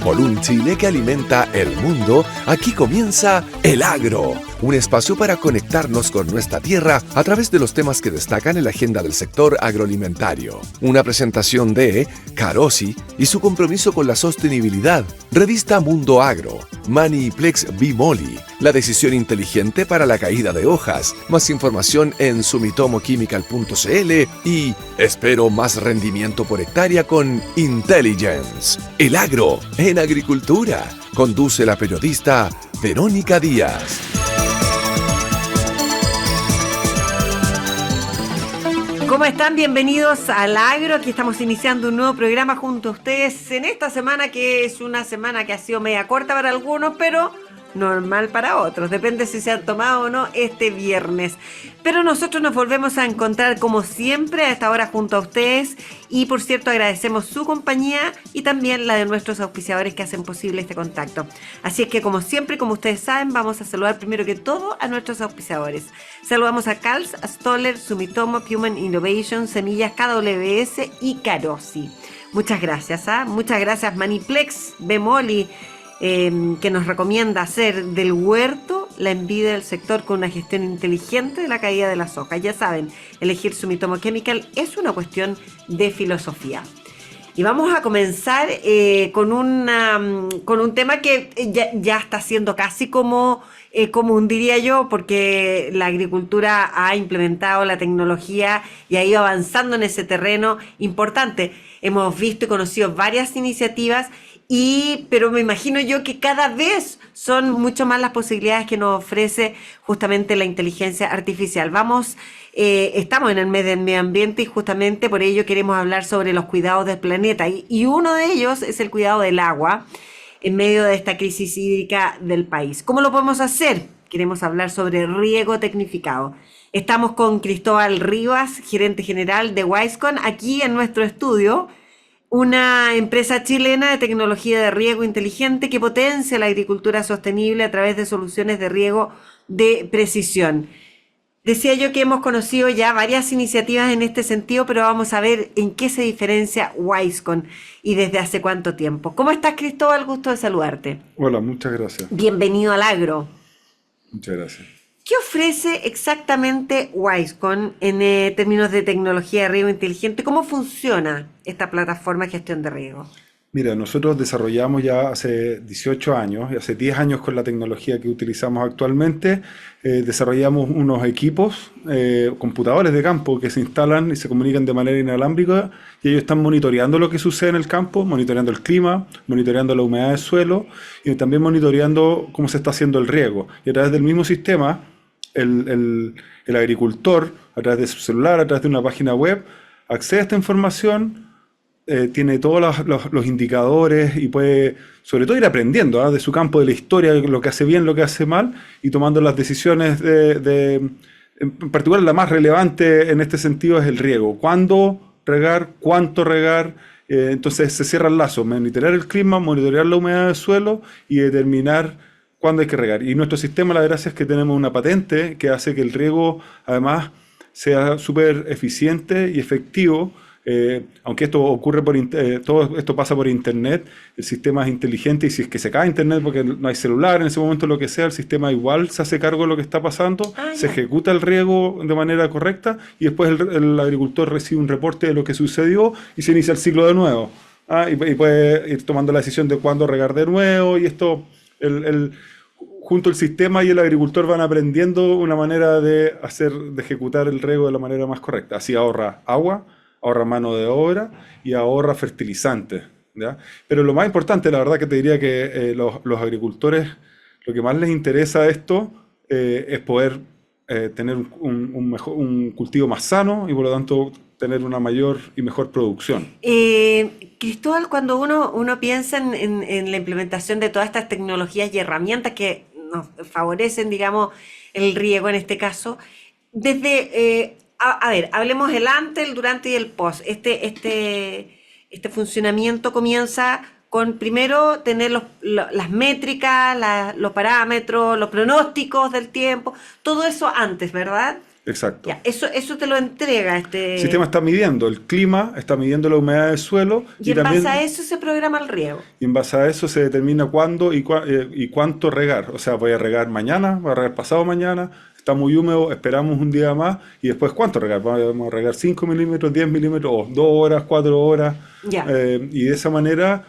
Por un Chile que alimenta el mundo, aquí comienza El Agro, un espacio para conectarnos con nuestra tierra a través de los temas que destacan en la agenda del sector agroalimentario. Una presentación de Carosi y su compromiso con la sostenibilidad, Revista Mundo Agro, Maniplex Bimoli, la decisión inteligente para la caída de hojas. Más información en sumitomochemical.cl y espero más rendimiento por hectárea con Intelligence. El Agro en agricultura. Conduce la periodista Verónica Díaz. ¿Cómo están? Bienvenidos al Agro. Aquí estamos iniciando un nuevo programa junto a ustedes en esta semana, que es una semana que ha sido media corta para algunos, pero normal para otros. Depende si se han tomado o no este viernes. Pero nosotros nos volvemos a encontrar como siempre a esta hora junto a ustedes. Y por cierto, agradecemos su compañía y también la de nuestros auspiciadores que hacen posible este contacto. Así es que como siempre, como ustedes saben, vamos a saludar primero que todo a nuestros auspiciadores. Saludamos a Carls, a Stoller, Sumitomo, Human Innovation, Semillas KWS y Carosi. Muchas gracias, muchas gracias Maniplex Bemoli, que nos recomienda hacer del huerto la envidia del sector con una gestión inteligente de la caída de las hojas. Ya saben, elegir Sumitomo Chemical es una cuestión de filosofía. Y vamos a comenzar con un tema que ya está siendo casi como común, diría yo, porque la agricultura ha implementado la tecnología y ha ido avanzando en ese terreno importante. Hemos visto y conocido varias iniciativas, pero me imagino yo que cada vez son mucho más las posibilidades que nos ofrece justamente la inteligencia artificial. Estamos en el mes del medio ambiente y justamente por ello queremos hablar sobre los cuidados del planeta. Y uno de ellos es el cuidado del agua en medio de esta crisis hídrica del país. ¿Cómo lo podemos hacer? Queremos hablar sobre riego tecnificado. Estamos con Cristóbal Rivas, gerente general de Wisecon, aquí en nuestro estudio. Una empresa chilena de tecnología de riego inteligente que potencia la agricultura sostenible a través de soluciones de riego de precisión. Decía yo que hemos conocido ya varias iniciativas en este sentido, pero vamos a ver en qué se diferencia Wisecon y desde hace cuánto tiempo. ¿Cómo estás, Cristóbal? Gusto de saludarte. Hola, muchas gracias. Bienvenido al Agro. Muchas gracias. ¿Qué ofrece exactamente Wisecon en términos de tecnología de riego inteligente? ¿Cómo funciona esta plataforma de gestión de riego? Mira, nosotros desarrollamos ya hace 18 años, y hace 10 años con la tecnología que utilizamos actualmente, desarrollamos unos equipos, computadores de campo que se instalan y se comunican de manera inalámbrica y ellos están monitoreando lo que sucede en el campo, monitoreando el clima, monitoreando la humedad del suelo y también monitoreando cómo se está haciendo el riego. Y a través del mismo sistema, el agricultor, a través de su celular, a través de una página web, accede a esta información, tiene todos los indicadores y puede, sobre todo, ir aprendiendo de su campo, de la historia, lo que hace bien, lo que hace mal, y tomando las decisiones en particular, la más relevante en este sentido es el riego. ¿Cuándo regar? ¿Cuánto regar? Entonces se cierra el lazo, monitorear el clima, monitorear la humedad del suelo y determinar cuándo hay que regar. Y nuestro sistema, la gracia es que tenemos una patente que hace que el riego, además, sea súper eficiente y efectivo. Aunque esto ocurre todo esto pasa por internet, el sistema es inteligente y si es que se cae internet porque no hay celular en ese momento, lo que sea, el sistema igual se hace cargo de lo que está pasando, se ejecuta el riego de manera correcta y después el agricultor recibe un reporte de lo que sucedió y se inicia el ciclo de nuevo. Y puede ir tomando la decisión de cuándo regar de nuevo y esto, junto al sistema y el agricultor van aprendiendo una manera de ejecutar el riego de la manera más correcta. Así ahorra agua, ahorra mano de obra y ahorra fertilizantes, ¿ya? Pero lo más importante, la verdad que te diría que los agricultores, lo que más les interesa esto es poder tener un cultivo más sano y por lo tanto tener una mayor y mejor producción. Cristóbal, cuando uno piensa en la implementación de todas estas tecnologías y herramientas que nos favorecen, digamos, el riego en este caso, desde... A ver, hablemos el antes, el durante y el post. Este funcionamiento comienza con primero tener las métricas, los parámetros, los pronósticos del tiempo, todo eso antes, ¿verdad? Exacto. Ya, eso te lo entrega El sistema está midiendo el clima, está midiendo la humedad del suelo y y en base también a eso se programa el riego. y en base a eso se determina cuándo y cuánto regar. O sea, voy a regar mañana, voy a regar pasado mañana, está muy húmedo, esperamos un día más y después cuánto regar. Vamos a regar 5 milímetros, 10 milímetros, o 2 horas, 4 horas. Ya. Y de esa manera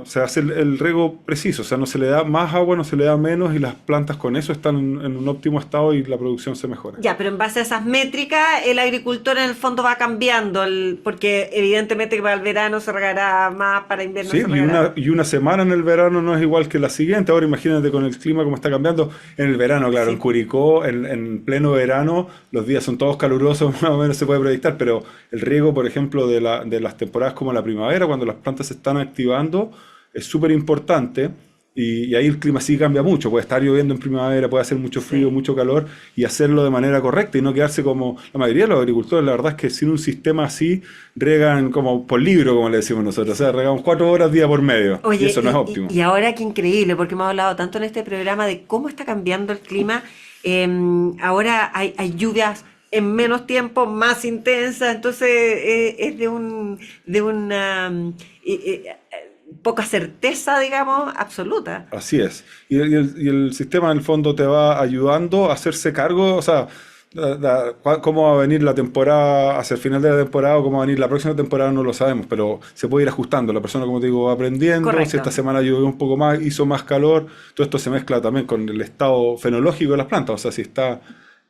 se hace el riego preciso. O sea, no se le da más agua, no se le da menos y las plantas con eso están en un óptimo estado y la producción se mejora. Ya, pero en base a esas métricas, el agricultor en el fondo va cambiando, porque evidentemente que para el verano se regará más, para invierno Sí, se regará. y una semana en el verano no es igual que la siguiente. Ahora imagínate con el clima como está cambiando. En el verano, claro, Sí. en Curicó, en pleno verano, los días son todos calurosos, más o menos se puede proyectar, pero el riego, por ejemplo, de las temporadas como la primavera, cuando las plantas se están activando, es súper importante. Y ahí el clima sí cambia mucho, puede estar lloviendo en primavera, puede hacer mucho frío, Sí. mucho calor, y hacerlo de manera correcta y no quedarse como la mayoría de los agricultores. La verdad es que sin un sistema así, regan como por libro, como le decimos nosotros, o sea, regamos 4 horas día por medio, y Oye, eso no es óptimo. y ahora qué increíble, porque hemos hablado tanto en este programa de cómo está cambiando el clima. Ahora hay lluvias en menos tiempo, más intensas, entonces es de una poca certeza, digamos, absoluta. Así es. Y el sistema en el fondo te va ayudando a hacerse cargo, o sea, cómo va a venir la temporada hacia el final de la temporada o cómo va a venir la próxima temporada no lo sabemos, pero se puede ir ajustando. La persona, como te digo, va aprendiendo. Si Correcto. esta semana llovió un poco más, hizo más calor, todo esto se mezcla también con el estado fenológico de las plantas, o sea, si está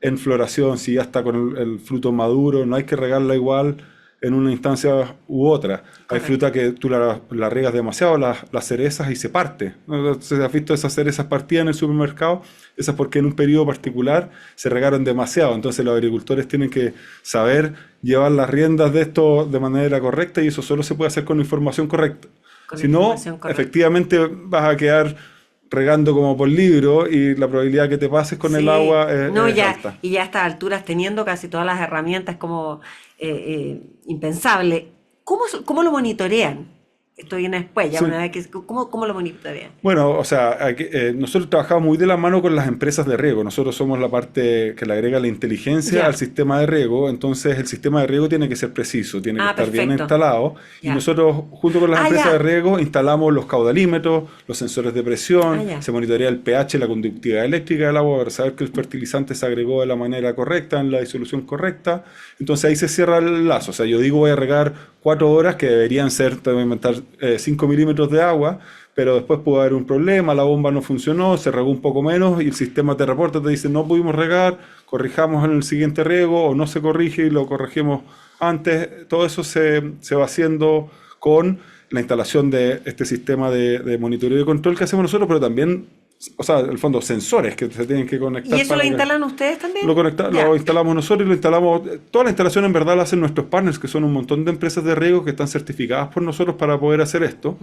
en floración, si ya está con el fruto maduro, no hay que regarla igual en una instancia u otra. Hay Correcto. fruta que tú la riegas demasiado, las cerezas, y se parte. ¿No? ¿Se has visto esas cerezas partidas en el supermercado? Esas porque en un periodo particular se regaron demasiado. Entonces los agricultores tienen que saber llevar las riendas de esto de manera correcta y eso solo se puede hacer con información correcta. Con Si no, información correcta. efectivamente vas a quedar regando como por libro y la probabilidad que te pases con el Sí, agua no, es ya, alta. y ya a estas alturas, teniendo casi todas las herramientas como impensable, ¿cómo lo monitorean? Esto viene después, ya Sí. una vez que, ¿cómo lo monitorean? Bueno, o sea, nosotros trabajamos muy de la mano con las empresas de riego. Nosotros somos la parte que le agrega la inteligencia Ya. al sistema de riego. Entonces, el sistema de riego tiene que ser preciso, tiene que estar bien Perfecto. instalado. Y Ya. nosotros, junto con las empresas Ya. de riego, instalamos los caudalímetros, los sensores de presión, Ya. se monitorea el pH, la conductividad eléctrica del agua para saber que el fertilizante se agregó de la manera correcta, en la disolución correcta. Entonces, ahí se cierra el lazo. O sea, yo digo voy a regar 4 horas, que deberían ser, te voy a inventar, 5 milímetros de agua, pero después pudo haber un problema, la bomba no funcionó, se regó un poco menos y el sistema te reporta, te dice no pudimos regar, corrijamos en el siguiente riego o no se corrige y lo corregimos antes. Todo eso se va haciendo con la instalación de este sistema de monitoreo y control que hacemos nosotros, pero también, o sea, en el fondo, sensores que se tienen que conectar. ¿Y eso lo instalan ustedes también? Ya. Lo instalamos nosotros y lo instalamos. Toda la instalación en verdad la hacen nuestros partners, que son un montón de empresas de riego que están certificadas por nosotros para poder hacer esto.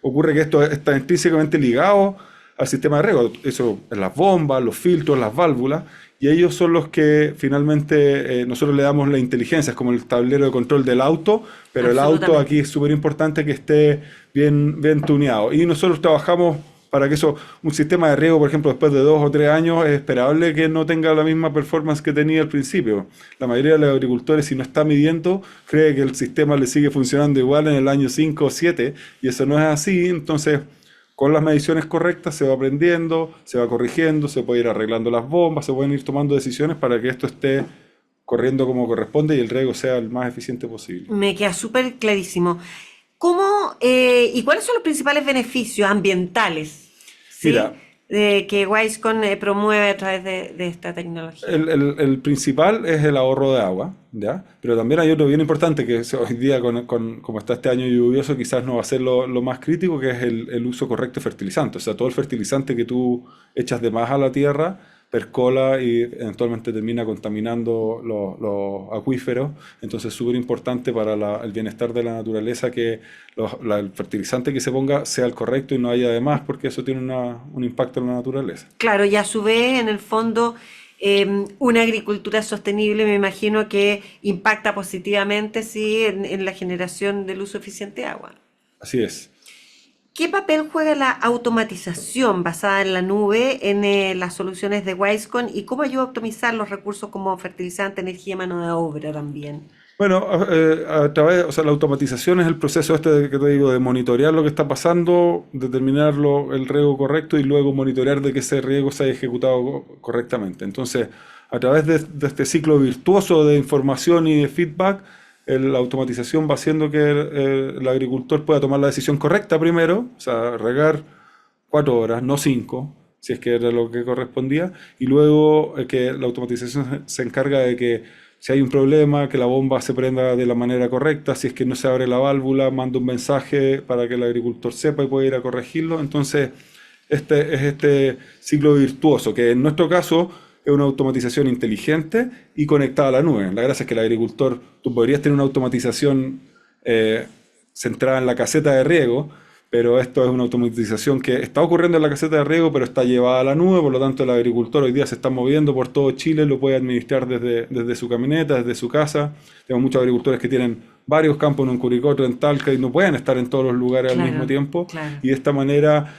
Ocurre que esto está intrínsecamente ligado al sistema de riego. Eso es las bombas, los filtros, las válvulas. Y ellos son los que finalmente nosotros le damos la inteligencia. Es como el tablero de control del auto, pero el auto Absolutamente. aquí es súper importante que esté bien tuneado. Y nosotros trabajamos para que eso, un sistema de riego, por ejemplo, después de 2 o 3 años, es esperable que no tenga la misma performance que tenía al principio. La mayoría de los agricultores, si no está midiendo, cree que el sistema le sigue funcionando igual en el año 5 o 7, y eso no es así. Entonces, con las mediciones correctas se va aprendiendo, se va corrigiendo, se puede ir arreglando las bombas, se pueden ir tomando decisiones para que esto esté corriendo como corresponde y el riego sea el más eficiente posible. Me queda súper clarísimo. ¿Y cuáles son los principales beneficios ambientales, ¿sí? Mira, que Wisecon promueve a través de esta tecnología? el principal es el ahorro de agua, ¿ya? Pero también hay otro bien importante que hoy día, como está este año lluvioso, quizás no va a ser lo más crítico, que es el uso correcto de fertilizante. O sea, todo el fertilizante que tú echas de más a la tierra percola y eventualmente termina contaminando los acuíferos. Entonces es súper importante para el bienestar de la naturaleza que el fertilizante que se ponga sea el correcto y no haya de más, porque eso tiene un impacto en la naturaleza. Claro, y a su vez, en el fondo, una agricultura sostenible, me imagino que impacta positivamente, sí, en la generación del uso eficiente de agua. Así es. ¿Qué papel juega la automatización basada en la nube en las soluciones de Wisecon y cómo ayuda a optimizar los recursos como fertilizante, energía y mano de obra también? Bueno, a través, o sea, la automatización es el proceso que te digo, de monitorear lo que está pasando, determinar el riego correcto y luego monitorear de que ese riego se haya ejecutado correctamente. Entonces, a través de este ciclo virtuoso de información y de feedback, la automatización va haciendo que el agricultor pueda tomar la decisión correcta primero, o sea, regar 4 horas, no 5, si es que era lo que correspondía, y luego que la automatización se encarga de que si hay un problema, que la bomba se prenda de la manera correcta, si es que no se abre la válvula, manda un mensaje para que el agricultor sepa y pueda ir a corregirlo. Entonces, este ciclo virtuoso, que en nuestro caso es una automatización inteligente y conectada a la nube. La gracia es que el agricultor, tú podrías tener una automatización centrada en la caseta de riego, pero esto es una automatización que está ocurriendo en la caseta de riego, pero está llevada a la nube, por lo tanto el agricultor hoy día se está moviendo por todo Chile, lo puede administrar desde su camioneta, desde su casa. Tenemos muchos agricultores que tienen varios campos, uno en Curicó, otro en Talca, y no pueden estar en todos los lugares al mismo tiempo. Claro. Y de esta manera,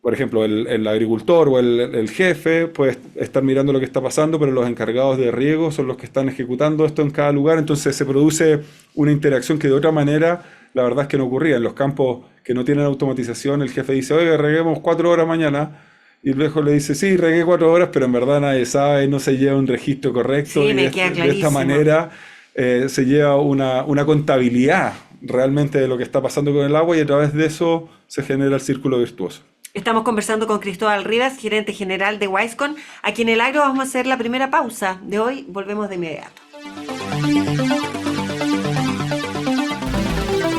por ejemplo, el agricultor o el jefe puede estar mirando lo que está pasando, pero los encargados de riego son los que están ejecutando esto en cada lugar. Entonces se produce una interacción que de otra manera, la verdad es que no ocurría. En los campos que no tienen automatización, el jefe dice, oiga, reguemos 4 horas mañana. Y el viejo le dice, sí, regué 4 horas, pero en verdad nadie sabe, no se lleva un registro correcto. Sí, y me queda de clarísimo. esta manera se lleva una contabilidad realmente de lo que está pasando con el agua y a través de eso se genera el círculo virtuoso. Estamos conversando con Cristóbal Rivas, gerente general de Wisecon. Aquí en el agro vamos a hacer la primera pausa de hoy. Volvemos de inmediato.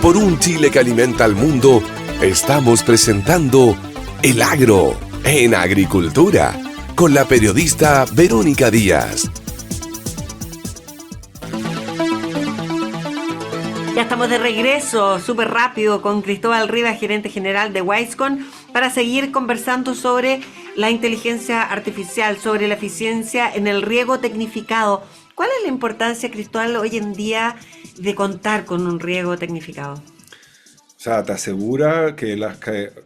Por un Chile que alimenta al mundo, estamos presentando El Agro en Agricultura con la periodista Verónica Díaz. Ya estamos de regreso, súper rápido, con Cristóbal Rivas, gerente general de Wisecon, para seguir conversando sobre la inteligencia artificial, sobre la eficiencia en el riego tecnificado. ¿Cuál es la importancia, Cristóbal, hoy en día de contar con un riego tecnificado? O sea, te asegura que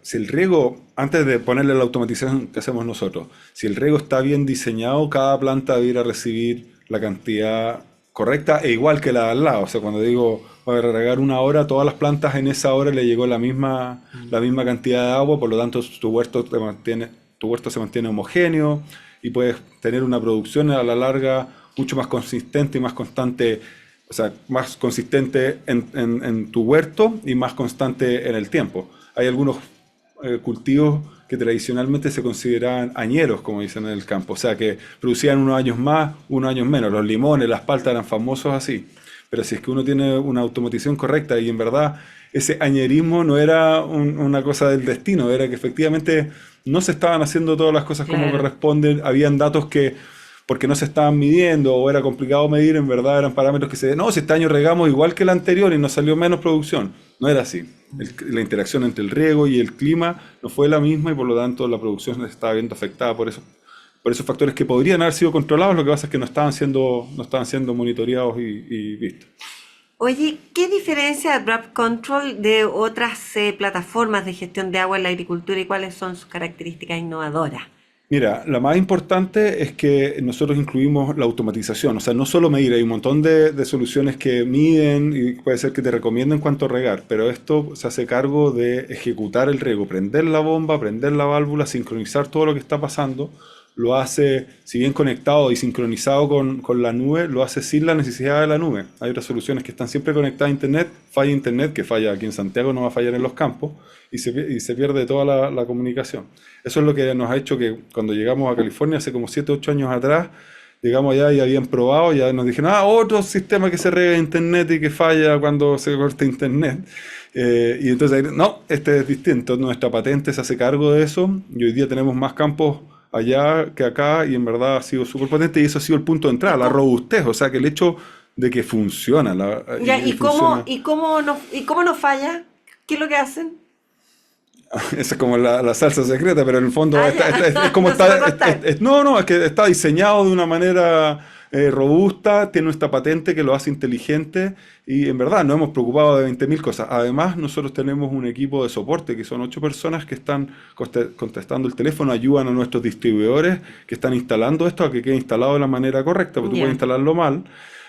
si el riego, antes de ponerle la automatización que hacemos nosotros, si el riego está bien diseñado, cada planta va a ir a recibir la cantidad correcta e igual que la de al lado. O sea, cuando digo para regar 1 hora, todas las plantas en esa hora le llegó la misma cantidad de agua, por lo tanto tu huerto se mantiene homogéneo y puedes tener una producción a la larga mucho más consistente y más constante, o sea, más consistente en tu huerto y más constante en el tiempo. Hay algunos cultivos que tradicionalmente se consideraban añeros, como dicen en el campo, o sea, que producían unos años más, unos años menos. Los limones, las paltas eran famosos así. Pero si es que uno tiene una automatización correcta y en verdad ese añerismo no era una cosa del destino, era que efectivamente no se estaban haciendo todas las cosas como corresponden, habían datos que, porque no se estaban midiendo o era complicado medir, en verdad eran parámetros que si este año regamos igual que el anterior y nos salió menos producción. No era así. La interacción entre el riego y el clima no fue la misma y por lo tanto la producción se estaba viendo afectada por esos factores que podrían haber sido controlados. Lo que pasa es que no estaban siendo monitoreados y vistos. Oye, ¿qué diferencia Drop Control de otras plataformas de gestión de agua en la agricultura y cuáles son sus características innovadoras? Mira, la más importante es que nosotros incluimos la automatización, o sea, no solo medir, hay un montón de soluciones que miden y puede ser que te recomienden cuánto regar, pero esto se hace cargo de ejecutar el riego, prender la bomba, prender la válvula, sincronizar todo lo que está pasando, lo hace, si bien conectado y sincronizado con la nube, lo hace sin la necesidad de la nube. Hay otras soluciones que están siempre conectadas a Internet, que falla aquí en Santiago, no va a fallar en los campos, y se pierde toda la comunicación. Eso es lo que nos ha hecho que cuando llegamos a California, hace como 7 o 8 años atrás, llegamos allá y habían probado, ya nos dijeron, otro sistema que se rega Internet y que falla cuando se corta Internet. Y entonces, no, este es distinto, nuestra patente se hace cargo de eso, y hoy día tenemos más campos allá que acá, y en verdad ha sido súper potente, y eso ha sido el punto de entrada, la robustez, o sea que el hecho de que funciona. ¿Y cómo no falla? ¿Qué es lo que hacen? Esa es como la salsa secreta, pero en el fondo es que está diseñado de una manera robusta, tiene esta patente que lo hace inteligente y en verdad nos hemos preocupado de 20.000 cosas. Además, nosotros tenemos un equipo de soporte que son 8 personas que están contestando el teléfono, ayudan a nuestros distribuidores que están instalando esto a que quede instalado de la manera correcta, porque tú puedes instalarlo mal.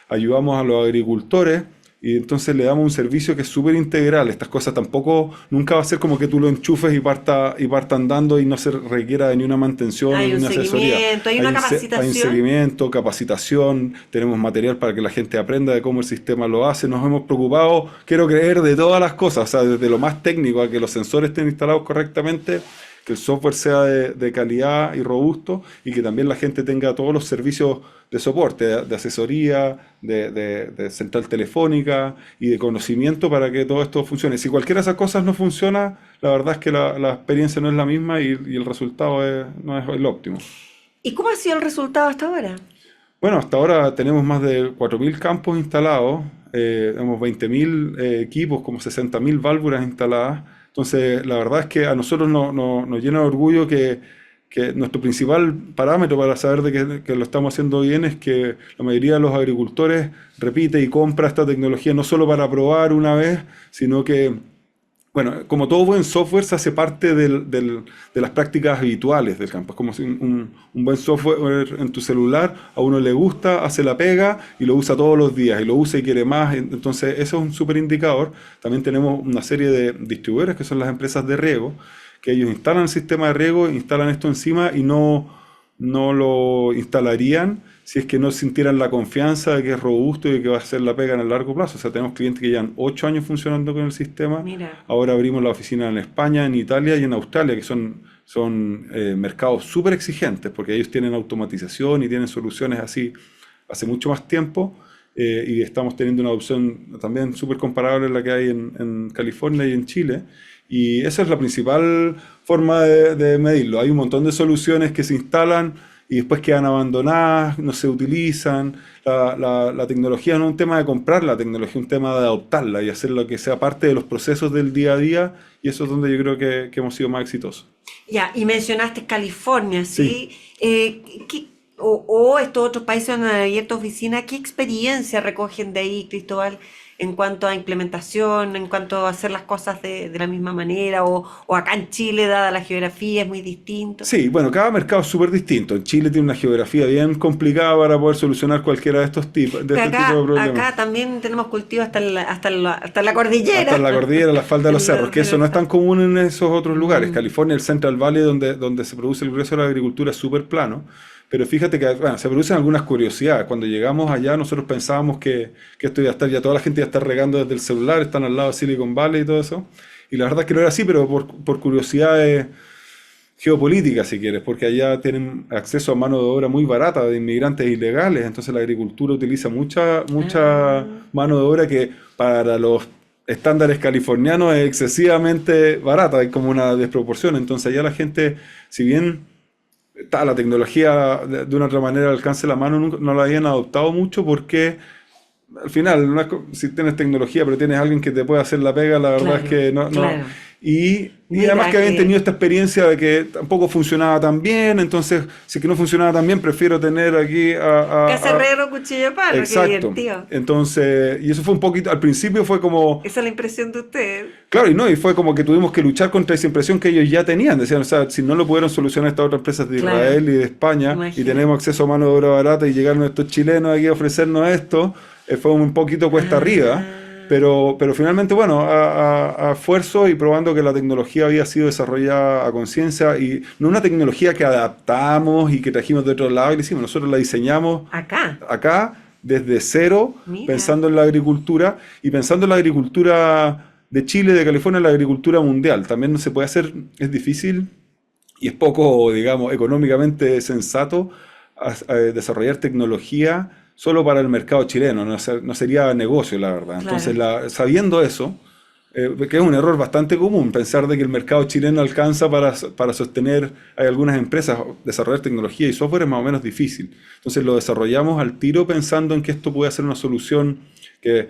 Ayudamos a los agricultores. Y entonces le damos un servicio que es súper integral. Estas cosas tampoco, nunca va a ser como que tú lo enchufes y parta andando y no se requiera de ni una mantención ni una asesoría. Hay una capacitación. Hay un seguimiento, capacitación, tenemos material para que la gente aprenda de cómo el sistema lo hace. Nos hemos preocupado, quiero creer, de todas las cosas, o sea, desde lo más técnico a que los sensores estén instalados correctamente, que el software sea de calidad y robusto y que también la gente tenga todos los servicios de soporte, de asesoría, de central telefónica y de conocimiento para que todo esto funcione. Si cualquiera de esas cosas no funciona, la verdad es que la experiencia no es la misma y el resultado no es el óptimo. ¿Y cómo ha sido el resultado hasta ahora? Bueno, hasta ahora tenemos más de 4.000 campos instalados, tenemos 20.000 equipos, como 60.000 válvulas instaladas. Entonces, la verdad es que a nosotros nos llena de orgullo que nuestro principal parámetro para saber de que lo estamos haciendo bien es que la mayoría de los agricultores repite y compra esta tecnología no solo para probar una vez, sino que, bueno, como todo buen software se hace parte de las prácticas habituales del campo. Es como si un buen software en tu celular a uno le gusta, hace la pega y lo usa todos los días y lo usa y quiere más. Entonces eso es un súper indicador. También tenemos una serie de distribuidores que son las empresas de riego, que ellos instalan el sistema de riego, instalan esto encima y no lo instalarían si es que no sintieran la confianza de que es robusto y de que va a hacer la pega en el largo plazo. O sea, tenemos clientes que llevan 8 años funcionando con el sistema. Mira. Ahora abrimos la oficina en España, en Italia y en Australia, que son mercados súper exigentes, porque ellos tienen automatización y tienen soluciones así hace mucho más tiempo. Y estamos teniendo una adopción también súper comparable a la que hay en California y en Chile. Y esa es la principal forma de medirlo. Hay un montón de soluciones que se instalan y después quedan abandonadas, no se utilizan. La tecnología no es un tema de comprar la tecnología, es un tema de adoptarla y hacerlo que sea parte de los procesos del día a día, y eso es donde yo creo que hemos sido más exitosos. Ya, y mencionaste California, ¿sí? O estos otros países donde han abierto oficinas, ¿qué experiencia recogen de ahí, Cristóbal, en cuanto a implementación, en cuanto a hacer las cosas de la misma manera? O acá en Chile, dada la geografía, es muy distinto. Sí, bueno, cada mercado es súper distinto. En Chile tiene una geografía bien complicada para poder solucionar cualquiera de estos tipos de problemas. Acá también tenemos cultivos hasta la cordillera. Hasta la cordillera, la falda de los cerros, que eso no es tan común en esos otros lugares. California, el Central Valley, donde se produce el grueso de la agricultura, es súper plano. Pero fíjate que se producen algunas curiosidades. Cuando llegamos allá, nosotros pensábamos que esto iba a estar, ya toda la gente iba a estar regando desde el celular, están al lado de Silicon Valley y todo eso. Y la verdad es que no era así, pero por curiosidades geopolíticas, si quieres, porque allá tienen acceso a mano de obra muy barata de inmigrantes ilegales. Entonces la agricultura utiliza mucha mano de obra que para los estándares californianos es excesivamente barata, hay como una desproporción. Entonces allá la gente, si bien la tecnología de una otra manera al alcance de la mano, no la habían adoptado mucho porque al final, si tienes tecnología pero tienes a alguien que te puede hacer la pega, la verdad es que no. Claro. Y además que habían tenido esta experiencia de que tampoco funcionaba tan bien, entonces si es que no funcionaba tan bien, prefiero tener aquí Cacerrero, cuchillo de palo. Exacto. Qué divertido. Entonces, y eso fue un poquito, al principio fue como... Esa es la impresión de ustedes. Claro, y fue como que tuvimos que luchar contra esa impresión que ellos ya tenían. Decían, o sea, si no lo pudieron solucionar estas otras empresas de Israel y de España, y tenemos acceso a mano de obra barata y llegaron estos chilenos aquí a ofrecernos esto, fue un poquito cuesta arriba. Pero finalmente, bueno, a esfuerzo y probando que la tecnología había sido desarrollada a conciencia y no una tecnología que adaptamos y que trajimos de otro lado y le hicimos, nosotros la diseñamos acá desde cero. Mira. Pensando en la agricultura y pensando en la agricultura de Chile, de California, la agricultura mundial. También no se puede hacer, es difícil y es poco, digamos, económicamente sensato desarrollar tecnología solo para el mercado chileno, no sería negocio, la verdad. Claro. Entonces, sabiendo eso, que es un error bastante común, pensar de que el mercado chileno alcanza para sostener, hay algunas empresas, desarrollar tecnología y software es más o menos difícil. Entonces lo desarrollamos al tiro pensando en que esto puede ser una solución que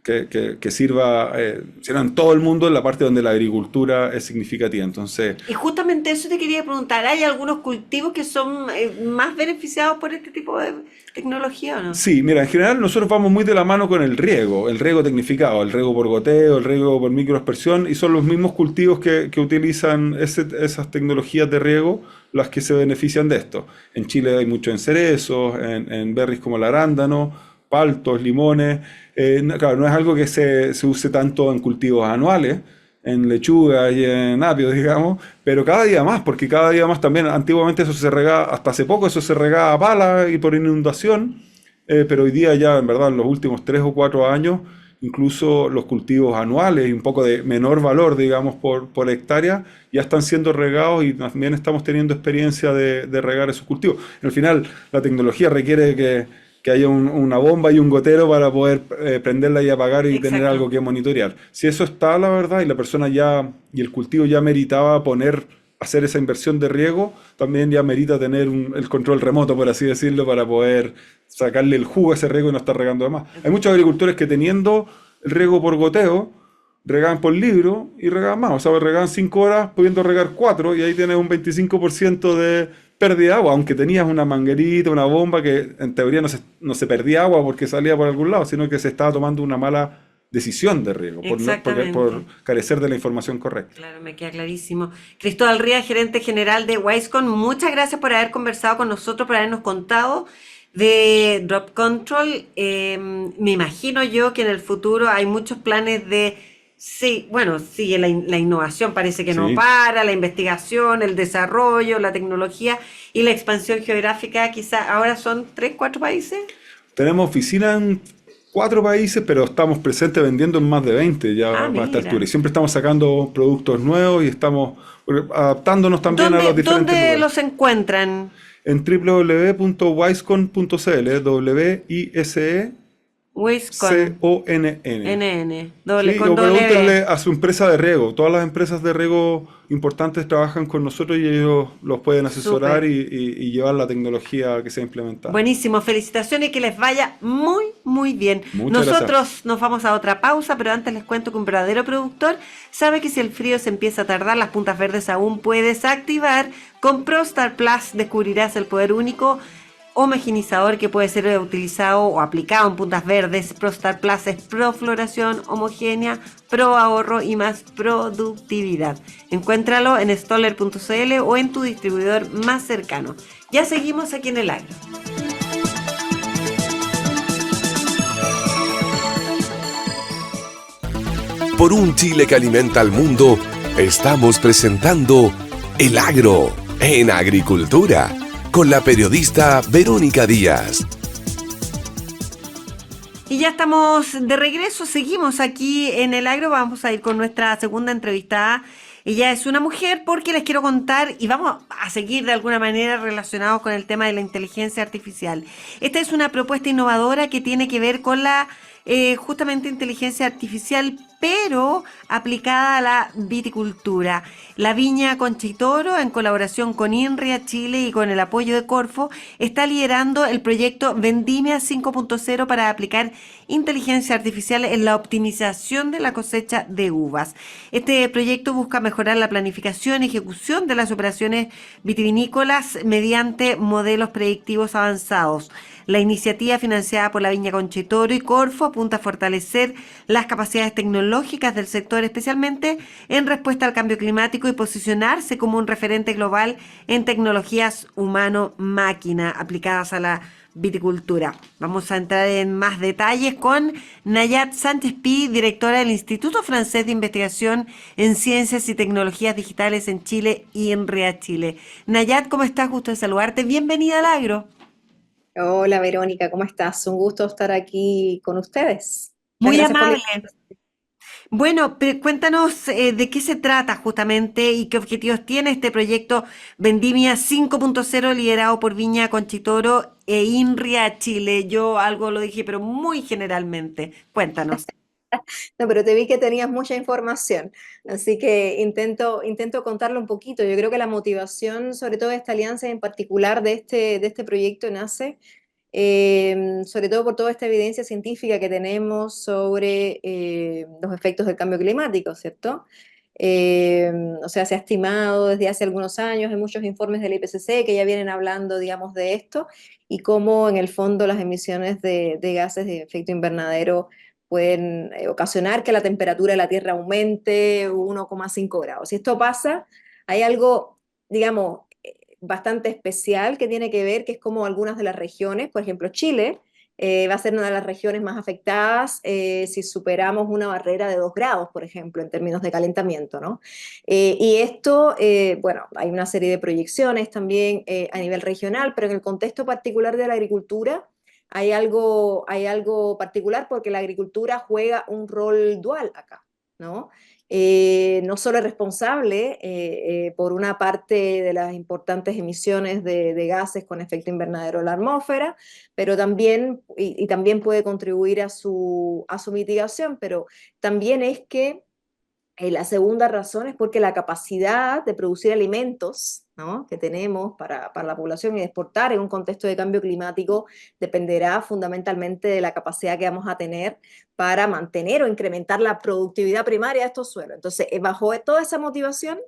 que sirva en todo el mundo en la parte donde la agricultura es significativa. Entonces, Y justamente eso te quería preguntar, ¿hay algunos cultivos que son más beneficiados por este tipo de tecnología o no? sí, mira, en general nosotros vamos muy de la mano con el riego tecnificado, el riego por goteo, el riego por microaspersión, y son los mismos cultivos que utilizan esas tecnologías de riego las que se benefician de esto. En Chile hay mucho en cerezos, en berries como el arándano, paltos, limones. Claro, no es algo que se use tanto en cultivos anuales, en lechuga y en apio, digamos, pero cada día más, porque cada día más también, antiguamente eso se regaba, hasta hace poco eso se regaba a pala y por inundación, pero hoy día ya, en verdad, en los últimos 3 o 4 años, incluso los cultivos anuales y un poco de menor valor, digamos, por hectárea, ya están siendo regados y también estamos teniendo experiencia de regar esos cultivos. Al final, la tecnología requiere que haya una bomba y un gotero para poder prenderla y apagar y tener Exacto. algo que monitorear. Si eso está, la verdad, y la persona ya, y el cultivo ya meritaba hacer esa inversión de riego, también ya merita tener el control remoto, por así decirlo, para poder sacarle el jugo a ese riego y no estar regando de más. Hay muchos agricultores que teniendo el riego por goteo, regaban por libro y regaban más. O sea, regaban 5 horas pudiendo regar 4 y ahí tienes un 25% de pérdida de agua, aunque tenías una manguerita, una bomba que en teoría no se perdía agua porque salía por algún lado, sino que se estaba tomando una mala decisión de riego por Exactamente. carecer de la información correcta. Claro, me queda clarísimo. Cristóbal Ría, gerente general de Wisecon, muchas gracias por haber conversado con nosotros, por habernos contado de Drop Control. Me imagino yo que en el futuro hay muchos planes de, sí, bueno, sigue la innovación, parece que no Sí, para, la investigación, el desarrollo, la tecnología y la expansión geográfica, quizá ahora son 3, 4 países. tenemos oficina en 4 países, pero estamos presentes vendiendo en más de 20 Ah, ya para esta altura. Y mira. siempre estamos sacando productos nuevos y estamos adaptándonos también a ¿Dónde, los diferentes dónde lugares. los encuentran? En www.wisecon.cl, Wisecon, WISCONN. NN, Sí, con o W. pregúntenle a su empresa de riego. Todas las empresas de riego importantes trabajan con nosotros y ellos los pueden asesorar Súper. y llevar la tecnología que sea implementada. Buenísimo, felicitaciones y que les vaya muy, muy bien. Muchas gracias. Nosotros nos vamos a otra pausa, pero antes les cuento que un verdadero productor sabe que si el frío se empieza a tardar, las puntas verdes aún puedes activar. Con ProStar Plus descubrirás el poder único homogenizador que puede ser utilizado o aplicado en puntas verdes. ProStar Plus es pro floración homogénea, pro ahorro y más productividad. Encuéntralo en stoller.cl o en tu distribuidor más cercano. Ya seguimos aquí en el agro. Por un Chile que alimenta al mundo, estamos presentando El Agro en Agricultura con la periodista Verónica Díaz. Y ya estamos de regreso, seguimos aquí en el agro, vamos a ir con nuestra segunda entrevistada. Ella es una mujer porque les quiero contar y vamos a seguir de alguna manera relacionados con el tema de la inteligencia artificial. Esta es una propuesta innovadora que tiene que ver con la justamente inteligencia artificial, pero aplicada a la viticultura. La Viña Conchitoro, en colaboración con INRIA Chile y con el apoyo de Corfo, está liderando el proyecto Vendimia 5.0 para aplicar inteligencia artificial en la optimización de la cosecha de uvas. Este proyecto busca mejorar la planificación y ejecución de las operaciones vitivinícolas mediante modelos predictivos avanzados. La iniciativa, financiada por la Viña Conchitoro y Corfo, apunta a fortalecer las capacidades tecnológicas del sector, especialmente en respuesta al cambio climático, y posicionarse como un referente global en tecnologías humano-máquina aplicadas a la viticultura. Vamos a entrar en más detalles con Nayat Sánchez Pi, directora del Instituto Francés de Investigación en Ciencias y Tecnologías Digitales en Chile, INRIA Chile. Nayat, ¿cómo estás? Gusto de saludarte. Bienvenida al agro. Hola Verónica, ¿cómo estás? Un gusto estar aquí con ustedes. Muchas Muy gracias por la amable. invitación. Bueno, cuéntanos de qué se trata justamente y qué objetivos tiene este proyecto Vendimia 5.0 liderado por Viña Conchitoro e INRIA Chile. Yo algo lo dije, pero muy generalmente. Cuéntanos. No, pero te vi que tenías mucha información, así que intento contarlo un poquito. Yo creo que la motivación, sobre todo de esta alianza y en particular de este proyecto, nace sobre todo por toda esta evidencia científica que tenemos sobre los efectos del cambio climático, ¿cierto? Eh, o sea, se ha estimado desde hace algunos años, hay muchos informes del IPCC que ya vienen hablando, digamos, de esto y cómo en el fondo las emisiones de gases de efecto invernadero pueden ocasionar que la temperatura de la Tierra aumente 1,5 grados. Si esto pasa, hay algo, digamos, bastante especial que tiene que ver, que es como algunas de las regiones, por ejemplo, Chile, va a ser una de las regiones más afectadas si superamos una barrera de 2 grados, por ejemplo, en términos de calentamiento, ¿no? Y esto, bueno, hay una serie de proyecciones también a nivel regional, pero en el contexto particular de la agricultura hay algo particular porque la agricultura juega un rol dual acá, ¿no? No solo es responsable por una parte de las importantes emisiones de gases con efecto invernadero en la atmósfera, pero también, y también puede contribuir a su mitigación, pero también es que la segunda razón es porque la capacidad de producir alimentos, ¿no?, que tenemos para la población y de exportar en un contexto de cambio climático dependerá fundamentalmente de la capacidad que vamos a tener para mantener o incrementar la productividad primaria de estos suelos. Entonces, bajo toda esa motivación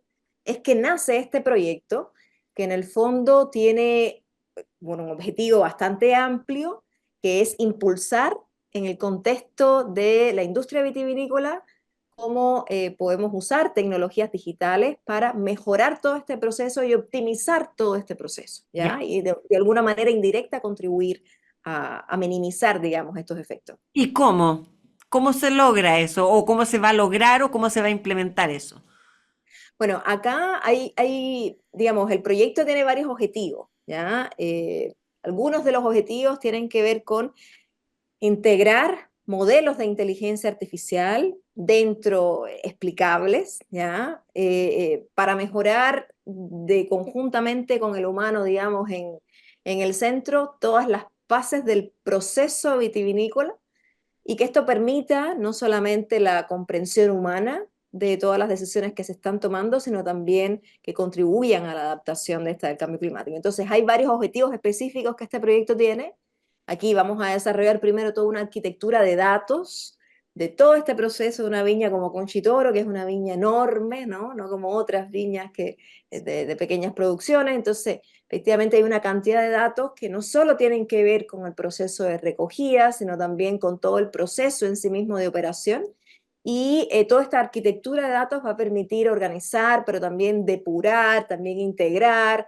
es que nace este proyecto que en el fondo tiene, bueno, un objetivo bastante amplio, que es impulsar en el contexto de la industria vitivinícola cómo podemos usar tecnologías digitales para mejorar todo este proceso y optimizar todo este proceso, Ya. ¿ya? Y de alguna manera indirecta contribuir a minimizar, digamos, estos efectos. ¿Y cómo? ¿Cómo se logra eso? ¿O cómo se va a lograr o cómo se va a implementar eso? Bueno, acá digamos, el proyecto tiene varios objetivos, ¿ya? Algunos de los objetivos tienen que ver con integrar modelos de inteligencia artificial dentro explicables, ¿ya? Para mejorar conjuntamente con el humano, digamos, en el centro, todas las fases del proceso vitivinícola y que esto permita no solamente la comprensión humana de todas las decisiones que se están tomando, sino también que contribuyan a la adaptación de del cambio climático. Entonces, hay varios objetivos específicos que este proyecto tiene. Aquí vamos a desarrollar primero toda una arquitectura de datos de todo este proceso de una viña como Conchitoro, que es una viña enorme, ¿no? No como otras viñas de pequeñas producciones. Entonces, efectivamente hay una cantidad de datos que no solo tienen que ver con el proceso de recogida, sino también con todo el proceso en sí mismo de operación. Y toda esta arquitectura de datos va a permitir organizar, pero también depurar, también integrar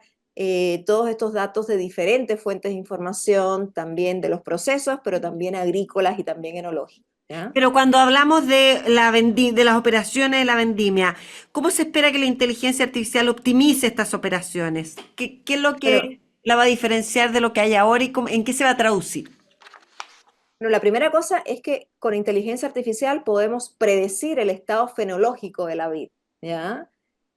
todos estos datos de diferentes fuentes de información, también de los procesos, pero también agrícolas y también enológicos, ¿ya? Pero cuando hablamos de de las operaciones de la vendimia, ¿cómo se espera que la inteligencia artificial optimice estas operaciones? ¿Qué es lo Bueno, que la va a diferenciar de lo que hay ahora y en qué se va a traducir? bueno, la primera cosa es que con inteligencia artificial podemos predecir el estado fenológico de la vid, ¿ya?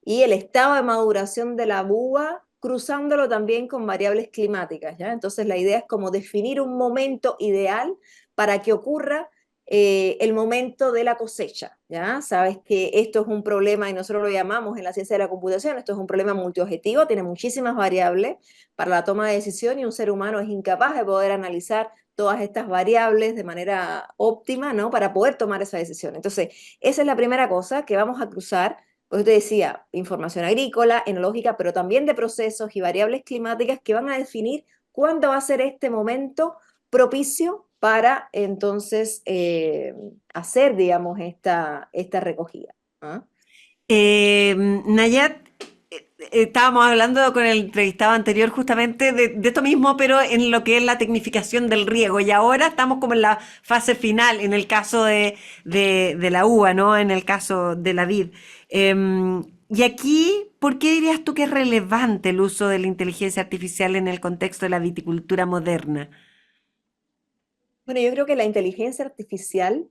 Y el estado de maduración de la uva, cruzándolo también con variables climáticas, ¿ya? Entonces la idea es como definir un momento ideal para que ocurra el momento de la cosecha, ¿ya? Sabes que esto es un problema, y nosotros lo llamamos en la ciencia de la computación, esto es un problema multiobjetivo, tiene muchísimas variables para la toma de decisión y un ser humano es incapaz de poder analizar todas estas variables de manera óptima, ¿no?, para poder tomar esa decisión. Entonces, esa es la primera cosa que vamos a cruzar. Pues te decía, información agrícola, enológica, pero también de procesos y variables climáticas que van a definir cuándo va a ser este momento propicio para entonces hacer, digamos, esta recogida, ¿ah? Nayat, estábamos hablando con el entrevistado anterior justamente de esto mismo, pero en lo que es la tecnificación del riego. Y ahora estamos como en la fase final, en el caso de la uva, ¿no? En el caso de la vid. Y aquí, ¿por qué dirías tú que es relevante el uso de la inteligencia artificial en el contexto de la viticultura moderna? Bueno, yo creo que la inteligencia artificial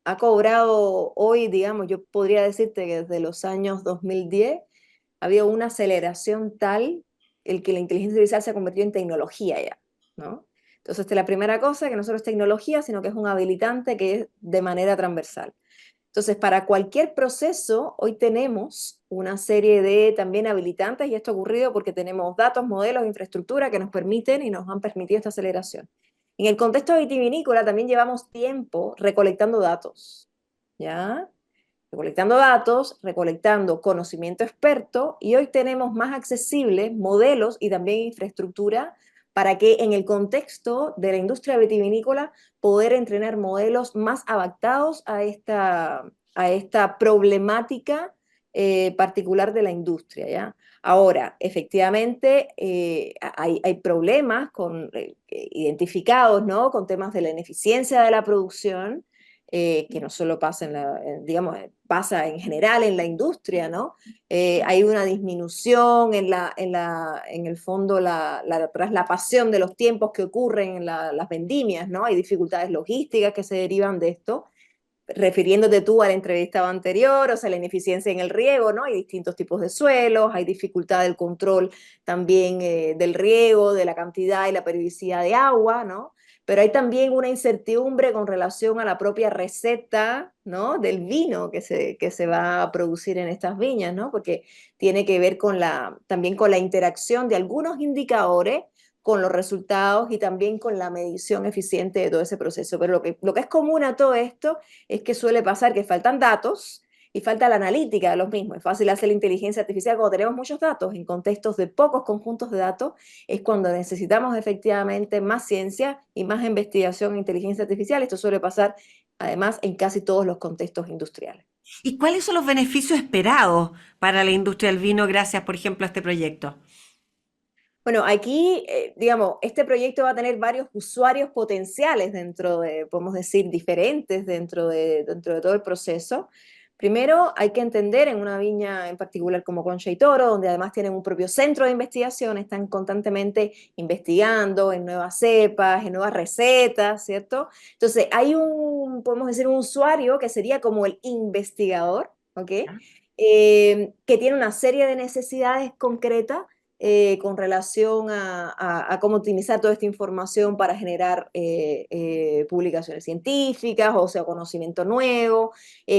ha cobrado hoy, digamos, yo podría decirte que desde los años 2010 ha habido una aceleración tal el que la inteligencia artificial se ha convertido en tecnología ya, ¿no? Entonces, esta es la primera cosa, que no solo es tecnología, sino que es un habilitante que es de manera transversal. Entonces, para cualquier proceso, hoy tenemos una serie de también habilitantes, y esto ha ocurrido porque tenemos datos, modelos, infraestructura que nos permiten y nos han permitido esta aceleración. En el contexto vitivinícola también llevamos tiempo recolectando datos, ¿ya? Recolectando datos, recolectando conocimiento experto y hoy tenemos más accesibles modelos y también infraestructura para que en el contexto de la industria vitivinícola poder entrenar modelos más adaptados a esta problemática particular de la industria, ¿ya? Ahora, efectivamente, hay problemas identificados, ¿no? Con temas de la ineficiencia de la producción, que no solo pasa digamos, pasa en general en la industria, ¿no? Hay una disminución en el fondo, traslapación de los tiempos que ocurren en las vendimias, ¿no? Hay dificultades logísticas que se derivan de esto, refiriéndote tú a la entrevista anterior, o sea, la ineficiencia en el riego, ¿no? Hay distintos tipos de suelos, hay dificultad del control también del riego, de la cantidad y la periodicidad de agua, ¿no? Pero hay también una incertidumbre con relación a la propia receta, ¿no? Del vino que se va a producir en estas viñas, ¿no? Porque tiene que ver también con la interacción de algunos indicadores con los resultados y también con la medición eficiente de todo ese proceso. Pero lo que es común a todo esto es que suele pasar que faltan datos y falta la analítica de los mismos. Es fácil hacer la inteligencia artificial cuando tenemos muchos datos. En contextos de pocos conjuntos de datos es cuando necesitamos efectivamente más ciencia y más investigación en inteligencia artificial. Esto suele pasar además en casi todos los contextos industriales. ¿Y cuáles son los beneficios esperados para la industria del vino gracias, por ejemplo, a este proyecto? Bueno, aquí, digamos, este proyecto va a tener varios usuarios potenciales podemos decir, diferentes dentro de todo el proceso. Primero, hay que entender en una viña en particular como Concha y Toro, donde además tienen un propio centro de investigación, están constantemente investigando en nuevas cepas, en nuevas recetas, ¿cierto? Entonces, podemos decir, un usuario que sería como el investigador, ¿ok? Que tiene una serie de necesidades concretas con relación a cómo optimizar toda esta información para generar publicaciones científicas, o sea, conocimiento nuevo,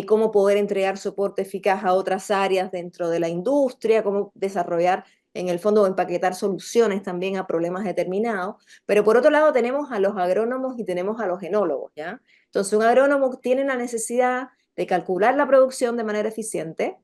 cómo poder entregar soporte eficaz a otras áreas dentro de la industria, cómo desarrollar en el fondo o empaquetar soluciones también a problemas determinados. Pero por otro lado tenemos a los agrónomos y tenemos a los enólogos, ¿ya? Entonces un agrónomo tiene la necesidad de calcular la producción de manera eficiente,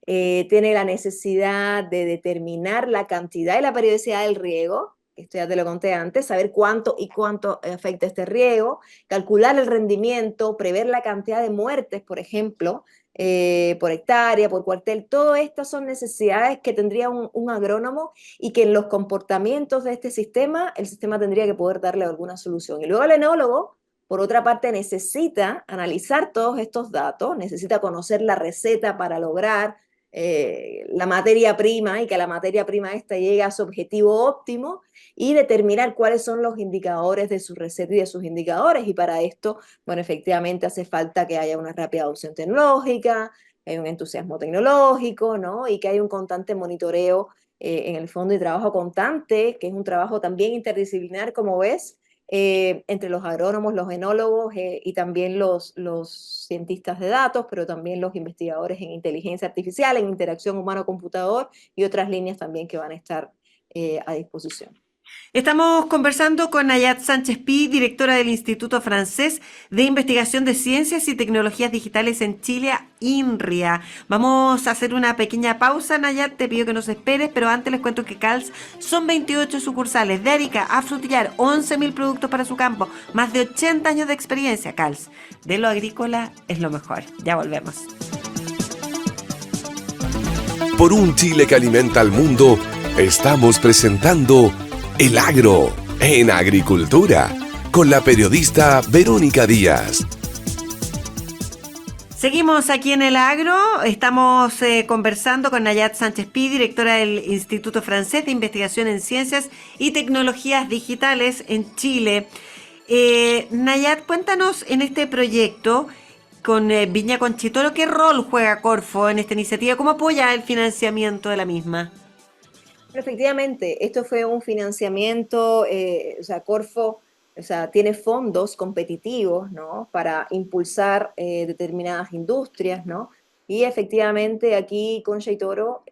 tiene la necesidad de determinar la cantidad y la periodicidad del riego, esto ya te lo conté antes, saber cuánto y cuánto afecta este riego, calcular el rendimiento, prever la cantidad de muertes, por ejemplo, por hectárea, por cuartel. Todas estas son necesidades que tendría un agrónomo y que en los comportamientos de este sistema, el sistema tendría que poder darle alguna solución. Y luego el enólogo, por otra parte, necesita analizar todos estos datos, necesita conocer la receta para lograr la materia prima y que la materia prima esta llegue a su objetivo óptimo y determinar cuáles son los indicadores de su receta y de sus indicadores. Y para esto, bueno, efectivamente hace falta que haya una rápida adopción tecnológica, que haya un entusiasmo tecnológico, ¿no? Y que haya un constante monitoreo en el fondo y trabajo constante, que es un trabajo también interdisciplinar, como ves, entre los agrónomos, los enólogos y también los cientistas de datos, pero también los investigadores en inteligencia artificial, en interacción humano-computador y otras líneas también que van a estar a disposición. Estamos conversando con Nayat Sánchez Pi, directora del Instituto Francés de Investigación de Ciencias y Tecnologías Digitales en Chile, INRIA. Vamos a hacer una pequeña pausa, Nayat, te pido que nos esperes, pero antes les cuento que CALS son 28 sucursales, de Arica a Frutillar, 11.000 productos para su campo, más de 80 años de experiencia. CALS, de lo agrícola es lo mejor. Ya volvemos. Por un Chile que alimenta al mundo, estamos presentando El Agro en Agricultura, con la periodista Verónica Díaz. Seguimos aquí en El Agro, estamos conversando con Nayat Sánchez Pi, directora del Instituto Francés de Investigación en Ciencias y Tecnologías Digitales en Chile. Nayat, cuéntanos en este proyecto con Viña Concha y Toro, ¿qué rol juega Corfo en esta iniciativa? ¿Cómo apoya el financiamiento de la misma? Pero efectivamente, esto fue un financiamiento, o sea, Corfo, o sea, tiene fondos competitivos, ¿no? Para impulsar determinadas industrias, ¿no? Y efectivamente aquí Concha y Toro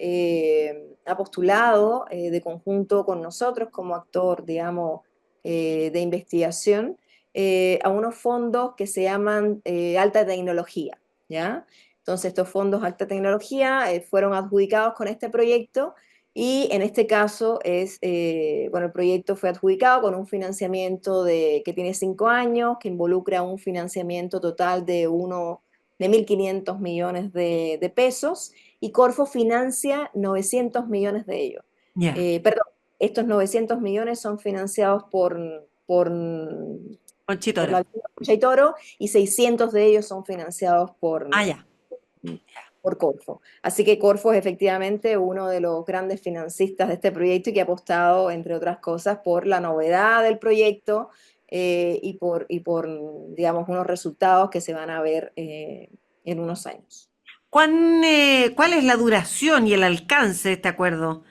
ha postulado de conjunto con nosotros como actor, digamos, de investigación a unos fondos que se llaman alta tecnología, ¿ya? Entonces estos fondos alta tecnología fueron adjudicados con este proyecto y en este caso bueno, el proyecto fue adjudicado con un financiamiento que tiene 5 años, que involucra un financiamiento total de 1.500 millones de pesos y Corfo financia 900 millones de ellos. Ya. Perdón, estos 900 millones son financiados por, por Conchitoro. la Concha y Toro y 600 de ellos son financiados Ah, ya. por Corfo. Así que Corfo es efectivamente uno de los grandes financistas de este proyecto y que ha apostado, entre otras cosas, por la novedad del proyecto y por, digamos, unos resultados que se van a ver en unos años. ¿Cuál es la duración y el alcance de este acuerdo?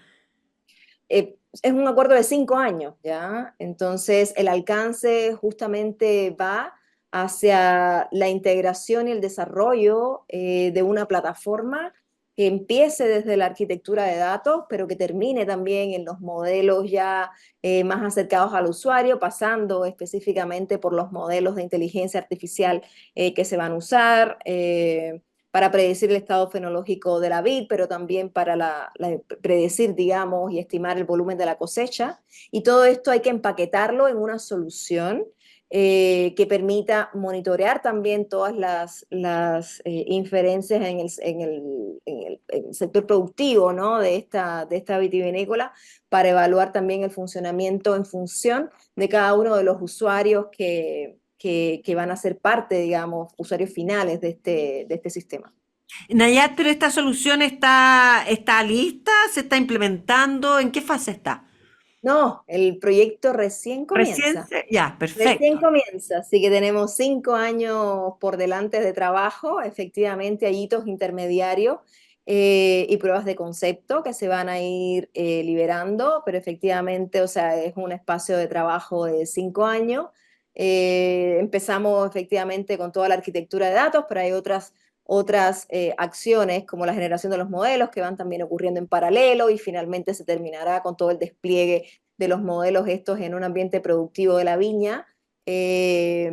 Es un acuerdo de 5 años, ¿ya? Entonces, el alcance justamente va hacia la integración y el desarrollo de una plataforma que empiece desde la arquitectura de datos, pero que termine también en los modelos ya más acercados al usuario, pasando específicamente por los modelos de inteligencia artificial que se van a usar. Para predecir el estado fenológico de la vid, pero también para predecir, digamos, y estimar el volumen de la cosecha. Y todo esto hay que empaquetarlo en una solución que permita monitorear también todas las inferencias en el sector productivo, ¿no? de esta vitivinícola para evaluar también el funcionamiento en función de cada uno de los usuarios que van a ser parte, digamos, usuarios finales de este sistema. Nayat, pero esta solución está lista, se está implementando, ¿en qué fase está? No, el proyecto recién Recién, comienza. ya, Recién perfecto. comienza, así que tenemos 5 años por delante de trabajo. Efectivamente, hay hitos intermediarios y pruebas de concepto que se van a ir liberando, pero efectivamente, o sea, es un espacio de trabajo de 5 años. Empezamos efectivamente con toda la arquitectura de datos, pero hay otras acciones como la generación de los modelos que van también ocurriendo en paralelo y finalmente se terminará con todo el despliegue de los modelos estos en un ambiente productivo de la viña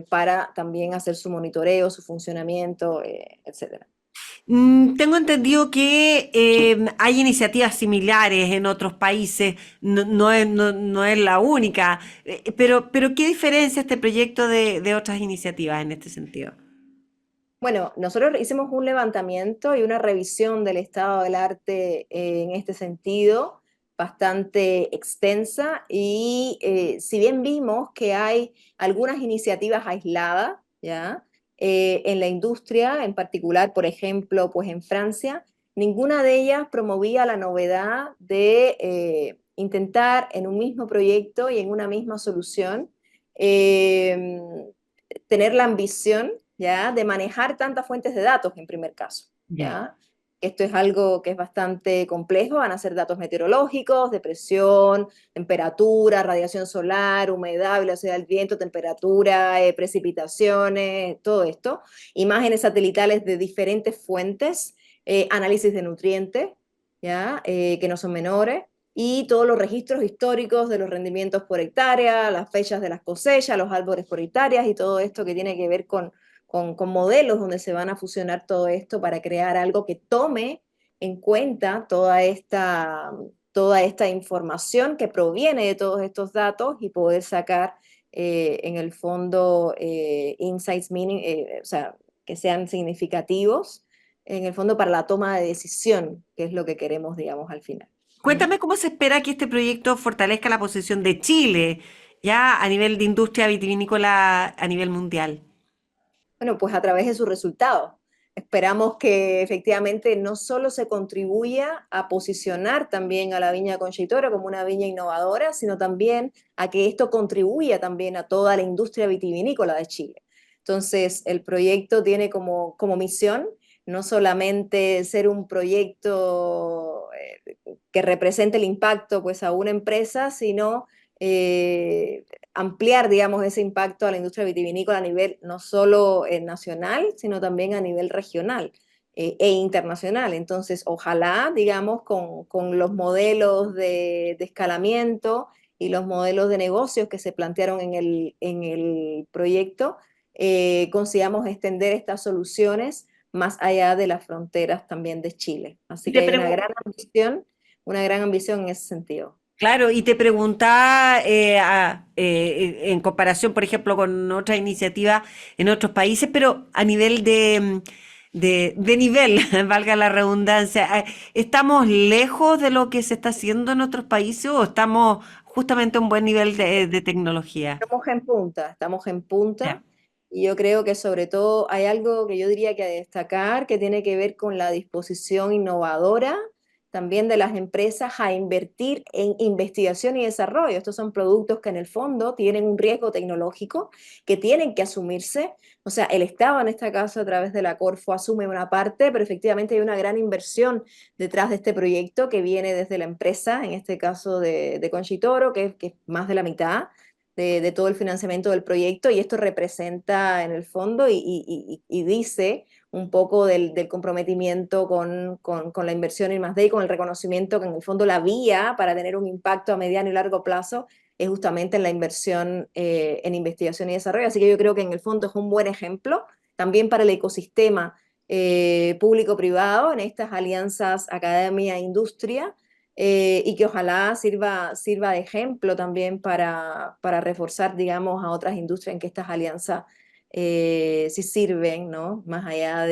para también hacer su monitoreo, su funcionamiento, etcétera. Tengo entendido que hay iniciativas similares en otros países, no es la única, pero ¿qué diferencia este proyecto de otras iniciativas en este sentido? Bueno, nosotros hicimos un levantamiento y una revisión del estado del arte en este sentido, bastante extensa, y si bien vimos que hay algunas iniciativas aisladas, ¿ya? En la industria, en particular, por ejemplo, pues en Francia, ninguna de ellas promovía la novedad de intentar en un mismo proyecto y en una misma solución eh, tener la ambición, ¿ya? De manejar tantas fuentes de datos en primer caso, Ya. ¿ya? Esto es algo que es bastante complejo, van a ser datos meteorológicos, de presión, temperatura, radiación solar, humedad, velocidad del viento, temperatura, precipitaciones, todo esto, imágenes satelitales de diferentes fuentes, análisis de nutrientes, ¿ya? Que no son menores, y todos los registros históricos de los rendimientos por hectárea, las fechas de las cosechas, los árboles por hectáreas y todo esto que tiene que ver con modelos donde se van a fusionar todo esto para crear algo que tome en cuenta toda esta información que proviene de todos estos datos y poder sacar en el fondo insights o sea, que sean significativos en el fondo para la toma de decisión, que es lo que queremos, digamos, al final. ¿Mm? Cuéntame cómo se espera que este proyecto fortalezca la posición de Chile, ya a nivel de industria vitivinícola a nivel mundial. Bueno, pues a través de sus resultados. Esperamos que efectivamente no solo se contribuya a posicionar también a la viña Concha y Toro como una viña innovadora, sino también a que esto contribuya también a toda la industria vitivinícola de Chile. Entonces, el proyecto tiene como misión no solamente ser un proyecto que represente el impacto pues, a una empresa, sino ampliar, digamos, ese impacto a la industria vitivinícola a nivel no solo nacional, sino también a nivel regional e internacional. Entonces, ojalá, digamos, con los modelos de escalamiento y los modelos de negocios que se plantearon en el proyecto, consigamos extender estas soluciones más allá de las fronteras también de Chile. Así Y que te hay pregunto, una gran ambición en ese sentido. claro, y te preguntaba, en comparación, por ejemplo, con otra iniciativa en otros países, pero a nivel de nivel, valga la redundancia, ¿estamos lejos de lo que se está haciendo en otros países o estamos justamente a un buen nivel de tecnología? Estamos en Ya. punta, y yo creo que sobre todo hay algo que yo diría que a destacar, que tiene que ver con la disposición innovadora también de las empresas a invertir en investigación y desarrollo. Estos son productos que en el fondo tienen un riesgo tecnológico que tienen que asumirse. O sea, el Estado en este caso a través de la Corfo asume una parte, pero efectivamente hay una gran inversión detrás de este proyecto que viene desde la empresa, en este caso de Conchitoro, que es más de la mitad de todo el financiamiento del proyecto, y esto representa en el fondo y dice un poco del comprometimiento con la inversión en I+D y con el reconocimiento que en el fondo la vía para tener un impacto a mediano y largo plazo es justamente en la inversión en investigación y desarrollo. Así que yo creo que en el fondo es un buen ejemplo también para el ecosistema público-privado en estas alianzas academia-industria, y que ojalá sirva de ejemplo también para reforzar, digamos, a otras industrias en que estas alianzas sí sirven, ¿no? Más allá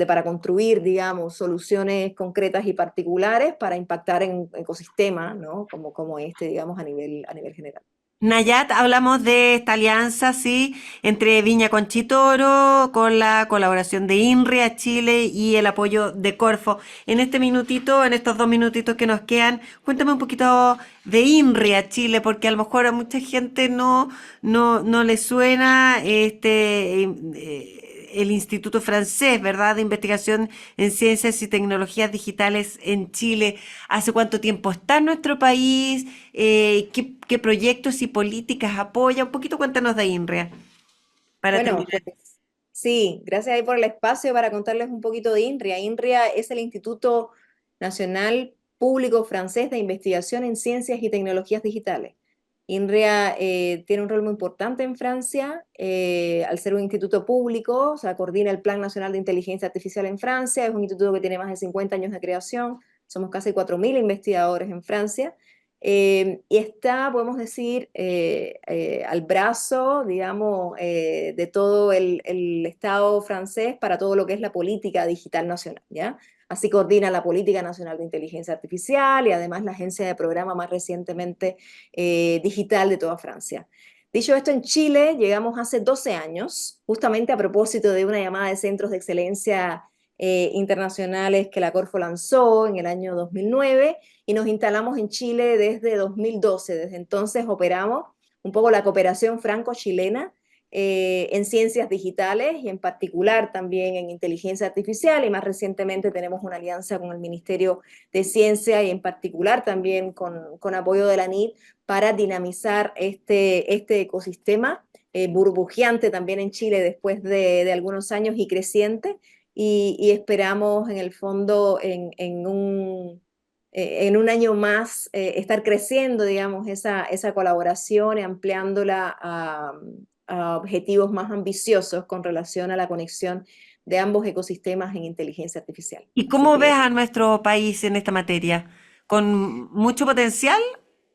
para construir, digamos, soluciones concretas y particulares para impactar en ecosistemas, ¿no? Como este, digamos, a nivel general. Nayat, hablamos de esta alianza, sí, entre Viña Conchitoro, con la colaboración de INRIA Chile y el apoyo de Corfo. En este minutito, en estos 2 minutitos que nos quedan, cuéntame un poquito de INRIA Chile, porque a lo mejor a mucha gente no le suena el Instituto Francés, ¿verdad?, de Investigación en Ciencias y Tecnologías Digitales en Chile. ¿Hace cuánto tiempo está en nuestro país? ¿Qué proyectos y políticas apoya? Un poquito cuéntanos de INRIA para Bueno, terminar. pues sí, gracias ahí por el espacio para contarles un poquito de INRIA. INRIA es el Instituto Nacional Público Francés de Investigación en Ciencias y Tecnologías Digitales. INRIA tiene un rol muy importante en Francia, al ser un instituto público, o sea, coordina el Plan Nacional de Inteligencia Artificial en Francia, es un instituto que tiene más de 50 años de creación, somos casi 4.000 investigadores en Francia, y está, podemos decir, al brazo, digamos, de todo el Estado francés para todo lo que es la política digital nacional, ¿ya? Así coordina la Política Nacional de Inteligencia Artificial y además la agencia de programa más recientemente digital de toda Francia. Dicho esto, en Chile llegamos hace 12 años, justamente a propósito de una llamada de centros de excelencia internacionales que la Corfo lanzó en el año 2009, y nos instalamos en Chile desde 2012. Desde entonces operamos un poco la cooperación franco-chilena en ciencias digitales y en particular también en inteligencia artificial, y más recientemente tenemos una alianza con el Ministerio de Ciencia y en particular también con apoyo de la NID para dinamizar este ecosistema burbujeante también en Chile después de algunos años y creciente, y esperamos en el fondo en un año más estar creciendo, digamos, esa colaboración y ampliándola a objetivos más ambiciosos con relación a la conexión de ambos ecosistemas en inteligencia artificial. ¿Y Así cómo ves que a nuestro país en esta materia? ¿Con mucho potencial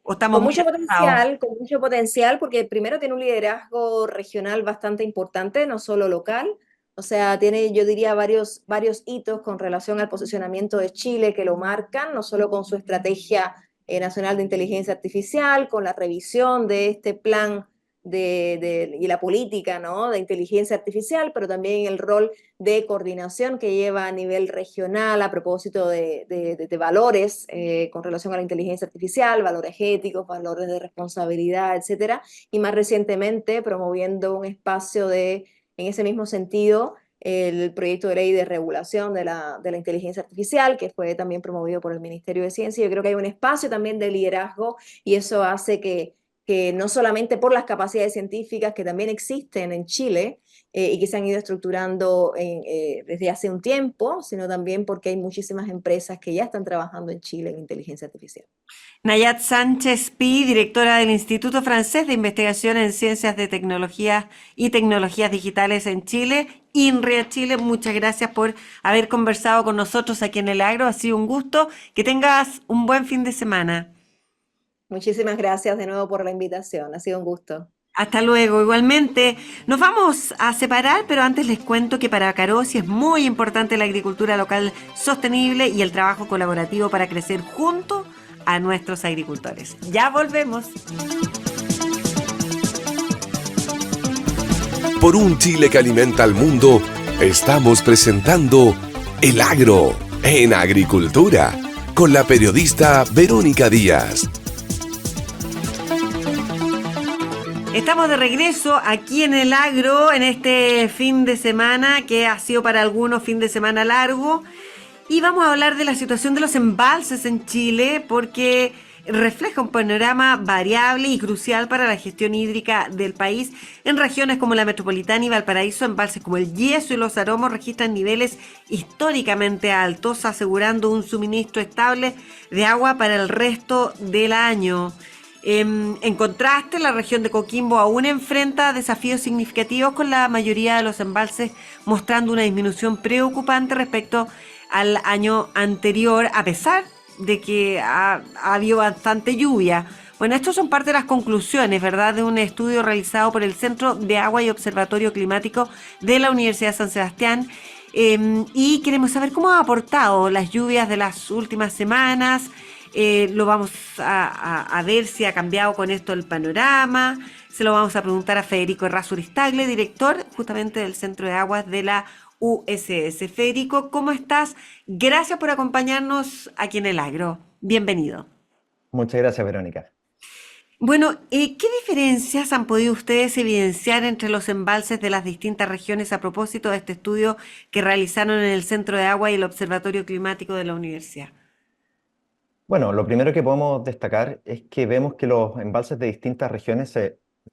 o estamos muy atrasados? con mucho potencial, porque primero tiene un liderazgo regional bastante importante, no solo local. O sea, tiene, yo diría, varios hitos con relación al posicionamiento de Chile que lo marcan, no solo con su estrategia nacional de inteligencia artificial, con la revisión de este plan y la política, ¿no?, de inteligencia artificial, pero también el rol de coordinación que lleva a nivel regional a propósito de valores con relación a la inteligencia artificial, valores éticos, valores de responsabilidad, etcétera, y más recientemente promoviendo un espacio en ese mismo sentido, el proyecto de ley de regulación de la inteligencia artificial, que fue también promovido por el Ministerio de Ciencia. Yo creo que hay un espacio también de liderazgo, y eso hace que no solamente por las capacidades científicas que también existen en Chile y que se han ido estructurando desde hace un tiempo, sino también porque hay muchísimas empresas que ya están trabajando en Chile en inteligencia artificial. Nayat Sánchez Pi, directora del Instituto Francés de Investigación en Ciencias de Tecnología y Tecnologías Digitales en Chile, INRIA Chile, muchas gracias por haber conversado con nosotros aquí en El Agro. Ha sido un gusto. Que tengas un buen fin de semana. Muchísimas gracias de nuevo por la invitación. Ha sido un gusto. Hasta luego. Igualmente, nos vamos a separar, pero antes les cuento que para Carosi es muy importante la agricultura local sostenible y el trabajo colaborativo para crecer junto a nuestros agricultores. Ya volvemos. Por un Chile que alimenta al mundo, estamos presentando El Agro en Agricultura con la periodista Verónica Díaz. Estamos de regreso aquí en El Agro en este fin de semana que ha sido para algunos fin de semana largo y vamos a hablar de la situación de los embalses en Chile porque refleja un panorama variable y crucial para la gestión hídrica del país. En regiones como la Metropolitana y Valparaíso, embalses como el Yeso y los Aromos registran niveles históricamente altos, asegurando un suministro estable de agua para el resto del año. En contraste, la región de Coquimbo aún enfrenta desafíos significativos con la mayoría de los embalses mostrando una disminución preocupante respecto al año anterior, a pesar de que ha habido bastante lluvia. Bueno, estas son parte de las conclusiones, ¿verdad?, de un estudio realizado por el Centro de Agua y Observatorio Climático de la Universidad de San Sebastián. Y queremos saber cómo ha aportado las lluvias de las últimas semanas. Lo vamos a ver si ha cambiado con esto el panorama. Se lo vamos a preguntar a Federico Errázuriz-Tagle, director justamente del Centro de Aguas de la USS. Federico, ¿cómo estás? Gracias por acompañarnos aquí en El Agro. Bienvenido. Muchas gracias, Verónica. Bueno, ¿qué diferencias han podido ustedes evidenciar entre los embalses de las distintas regiones a propósito de este estudio que realizaron en el Centro de Agua y el Observatorio Climático de la Universidad? Bueno, lo primero que podemos destacar es que vemos que los embalses de distintas regiones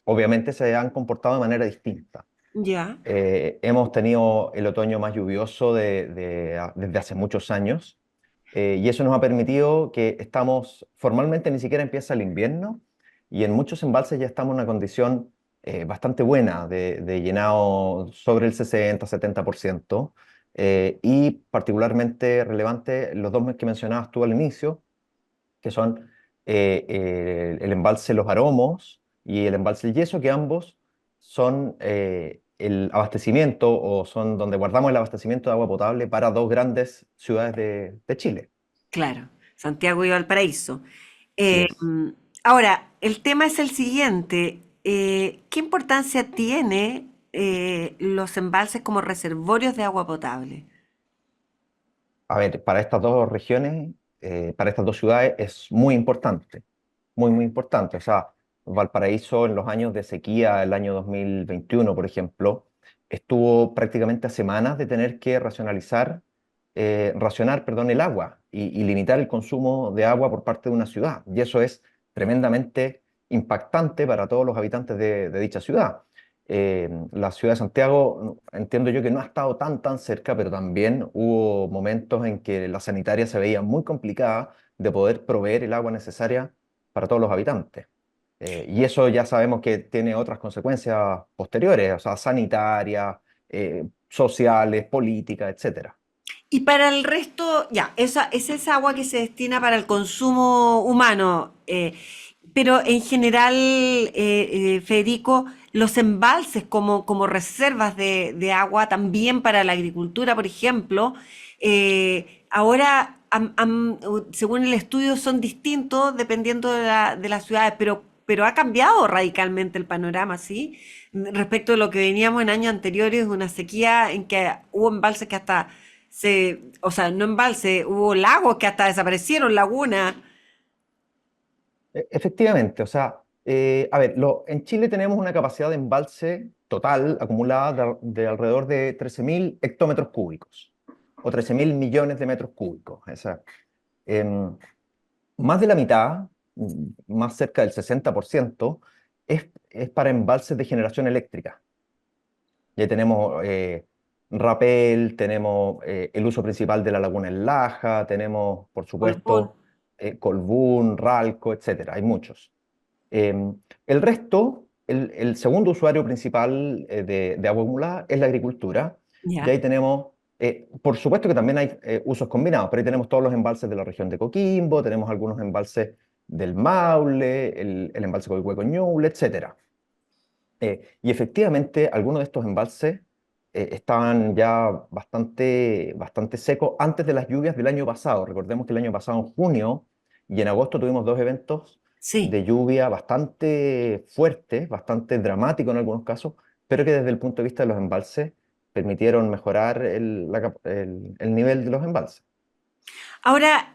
obviamente se han comportado de manera distinta. Ya. Hemos tenido el otoño más lluvioso desde hace muchos años y eso nos ha permitido que formalmente ni siquiera empieza el invierno y en muchos embalses ya estamos en una condición bastante buena de llenado sobre el 60-70%, y particularmente relevante los dos que mencionabas tú al inicio, que son el embalse Los Aromos y el embalse El Yeso, que ambos son el abastecimiento o son donde guardamos el abastecimiento de agua potable para dos grandes ciudades de Chile. Claro, Santiago y Valparaíso. Así Eh, es. Ahora, el tema es el siguiente. ¿Qué importancia tiene los embalses como reservorios de agua potable? A ver, para estas dos regiones, para estas dos ciudades es muy importante, muy, muy importante. O sea, Valparaíso en los años de sequía, el año 2021, por ejemplo, estuvo prácticamente a semanas de tener que racionar, perdón, el agua y limitar el consumo de agua por parte de una ciudad. Y eso es tremendamente impactante para todos los habitantes de dicha ciudad. La ciudad de Santiago, entiendo yo que no ha estado tan cerca, pero también hubo momentos en que la sanitaria se veía muy complicada de poder proveer el agua necesaria para todos los habitantes. Y eso ya sabemos que tiene otras consecuencias posteriores, o sea, sanitarias, sociales, políticas, etcétera. Y para el resto, ya, esa es esa agua que se destina para el consumo humano. Pero en general, Federico, los embalses como reservas de agua también para la agricultura, por ejemplo, ahora, según el estudio, son distintos dependiendo de las ciudades, pero ha cambiado radicalmente el panorama, ¿sí? Respecto de lo que veníamos en años anteriores, una sequía en que hubo embalses que hasta o sea, no embalse, hubo lagos que hasta desaparecieron, lagunas. Efectivamente, o sea, a ver, en Chile tenemos una capacidad de embalse total acumulada de alrededor de 13.000 hectómetros cúbicos o 13.000 millones de metros cúbicos. Más de la mitad más cerca del 60%, es para embalses de generación eléctrica. Y ahí tenemos Rapel, tenemos el uso principal de la laguna El Laja, tenemos, por Colbún. supuesto, Colbún, Ralco, etcétera. Hay muchos. El resto, el segundo usuario principal de agua acumulada es la agricultura. Y Ya. ahí tenemos, por supuesto que también hay usos combinados, pero ahí tenemos todos los embalses de la región de Coquimbo, tenemos algunos embalses del Maule, el embalse Coihueco Ñuble, etcétera. Y efectivamente, algunos de estos embalses estaban ya bastante secos antes de las lluvias del año pasado. Recordemos que el año pasado, en junio y en agosto, tuvimos dos eventos Sí. de lluvia bastante fuertes, bastante dramáticos en algunos casos, pero que desde el punto de vista de los embalses permitieron mejorar el nivel de los embalses. Ahora,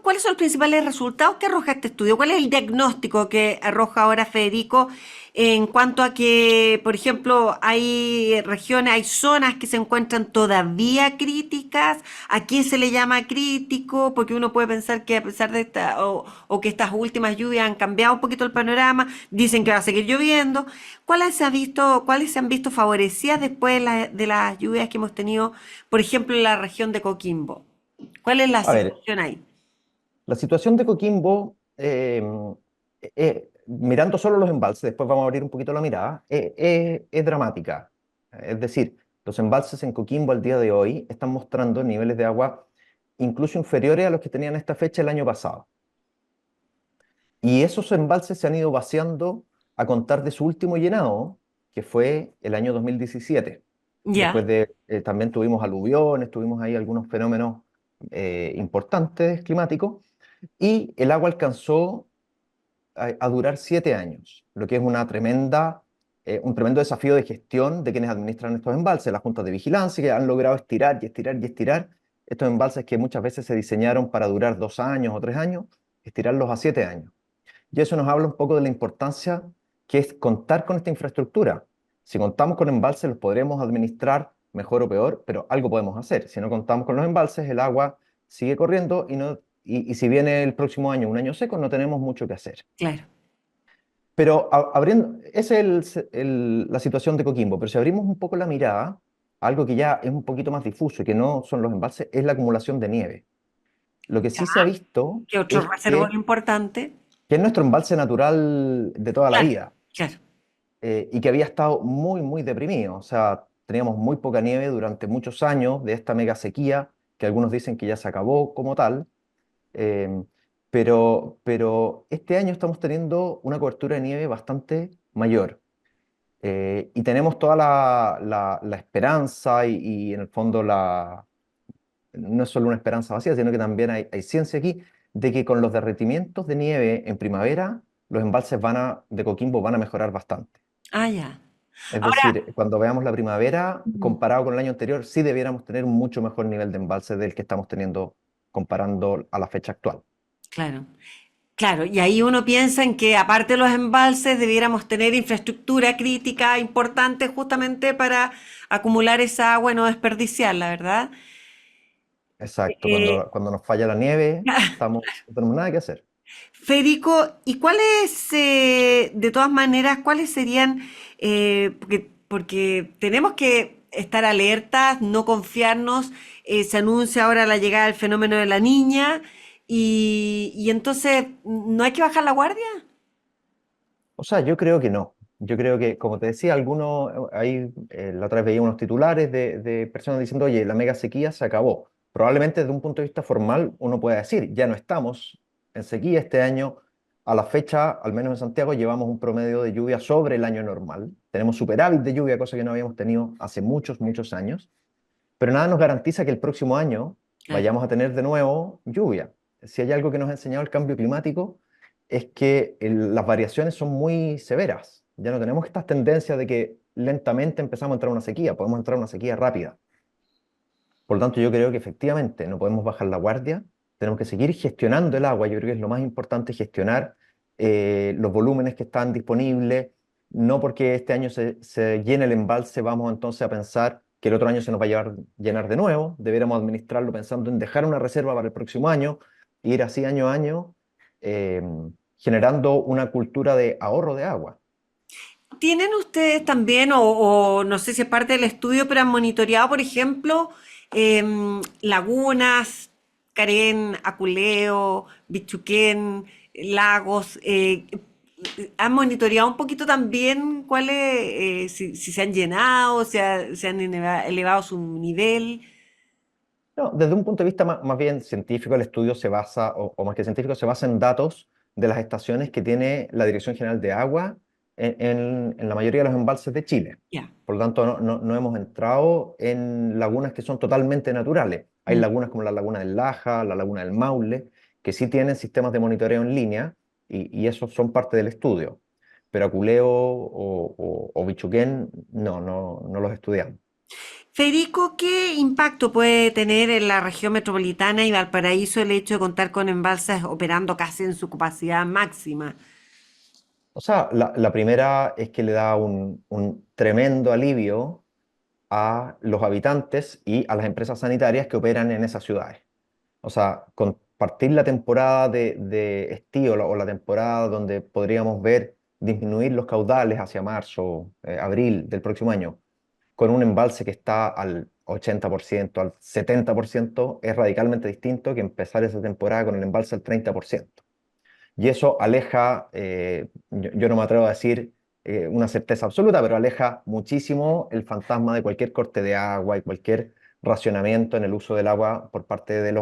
¿cuáles son los principales resultados que arroja este estudio? ¿Cuál es el diagnóstico que arroja ahora Federico en cuanto a que, por ejemplo, hay regiones, hay zonas que se encuentran todavía críticas? ¿A qué se le llama crítico? Porque uno puede pensar que a pesar de o que estas últimas lluvias han cambiado un poquito el panorama, dicen que va a seguir lloviendo. ¿Cuáles se han visto favorecidas después de las lluvias que hemos tenido, por ejemplo, en la región de Coquimbo? ¿Cuál es la A ver, situación ahí? la situación de Coquimbo, mirando solo los embalses, después vamos a abrir un poquito la mirada, es dramática. Es decir, los embalses en Coquimbo al día de hoy están mostrando niveles de agua incluso inferiores a los que tenían esta fecha el año pasado. Y esos embalses se han ido vaciando a contar de su último llenado, que fue el año 2017. Ya, Después de, también tuvimos aluviones, tuvimos ahí algunos fenómenos importantes climáticos, y el agua alcanzó a durar 7 años, lo que es un tremendo desafío de gestión de quienes administran estos embalses, las juntas de vigilancia, que han logrado estirar y estirar y estirar estos embalses que muchas veces se diseñaron para durar 2 años o 3 años, estirarlos a 7 años. Y eso nos habla un poco de la importancia que es contar con esta infraestructura. Si contamos con embalses, los podremos administrar mejor o peor, pero algo podemos hacer. Si no contamos con los embalses, el agua sigue corriendo y si viene el próximo año un año seco, no tenemos mucho que hacer. claro. Pero abriendo, esa es la situación de Coquimbo, pero si abrimos un poco la mirada, algo que ya es un poquito más difuso y que no son los embalses, es la acumulación de nieve. Lo que Ya. sí se ha visto ¿Qué otro es reservorio importante? que es nuestro embalse natural de toda la Claro, vida, claro. y que había estado muy deprimido. O sea, teníamos muy poca nieve durante muchos años de esta mega sequía, que algunos dicen que ya se acabó como tal. eh, pero este año estamos teniendo una cobertura de nieve bastante mayor. Y tenemos toda la esperanza y en el fondo no es solo una esperanza vacía, sino que también hay ciencia aquí de que con los derretimientos de nieve en primavera, los embalses de Coquimbo van a mejorar bastante. Ah, ya. Es Ahora, decir, cuando veamos la primavera, ujú, comparado con el año anterior, sí debiéramos tener un mucho mejor nivel de embalse del que estamos teniendo comparando a la fecha actual. claro. Claro, y ahí uno piensa en que aparte de los embalses debiéramos tener infraestructura crítica importante justamente para acumular esa agua y no desperdiciarla, ¿verdad? Exacto, Eh, cuando nos falla la nieve, no tenemos nada que hacer. Federico, ¿y cuáles, de todas maneras, cuáles serían, porque tenemos que estar alertas, no confiarnos, se anuncia ahora la llegada del fenómeno de la niña y entonces, ¿no hay que bajar la guardia? O sea, yo creo que no. Yo creo que, como te decía, ahí la otra vez veía unos titulares de personas diciendo, oye, la mega sequía se acabó. Probablemente desde un punto de vista formal uno puede decir, ya no estamos en sequía este año. A la fecha, al menos en Santiago, llevamos un promedio de lluvia sobre el año normal. Tenemos superávit de lluvia, cosa que no habíamos tenido hace muchos años. Pero nada nos garantiza que el próximo año Claro. vayamos a tener de nuevo lluvia. Si hay algo que nos ha enseñado el cambio climático, es que las variaciones son muy severas. Ya no tenemos estas tendencias de que lentamente empezamos a entrar a una sequía, podemos entrar a una sequía rápida. Por lo tanto, yo creo que efectivamente no podemos bajar la guardia, tenemos que seguir gestionando el agua. Yo creo que es lo más importante, gestionar los volúmenes que están disponibles. No porque este año se llene el embalse, vamos entonces a pensar que el otro año se nos va a llenar de nuevo. Deberíamos administrarlo pensando en dejar una reserva para el próximo año, ir así año a año, generando una cultura de ahorro de agua. ¿Tienen ustedes también, o no sé si es parte del estudio, pero han monitoreado, por ejemplo, lagunas, Carén, Aculeo, Bichuquén, lagos? ¿Han monitoreado un poquito también cuáles, si se han llenado, se han elevado su nivel? No, desde un punto de vista más bien científico, el estudio se basa, o más que científico, se basa en datos de las estaciones que tiene la Dirección General de Agua en la mayoría de los embalses de Chile. Ya. Por lo tanto, no hemos entrado en lagunas que son totalmente naturales. Hay Mm. lagunas como la Laguna del Laja, la Laguna del Maule, que sí tienen sistemas de monitoreo en línea y esos son parte del estudio. Pero Aculeo o Bichuquén, no los estudiamos. Federico, ¿qué impacto puede tener en la región metropolitana y Valparaíso el hecho de contar con embalses operando casi en su capacidad máxima? O sea, la primera es que le da un tremendo alivio a los habitantes y a las empresas sanitarias que operan en esas ciudades. O sea, compartir la temporada de estío o la temporada donde podríamos ver disminuir los caudales hacia marzo, abril del próximo año, con un embalse que está al 80%, al 70%, es radicalmente distinto que empezar esa temporada con el embalse al 30%. Y eso aleja, yo no me atrevo a decir una certeza absoluta, pero aleja muchísimo el fantasma de cualquier corte de agua y cualquier racionamiento en el uso del agua por parte de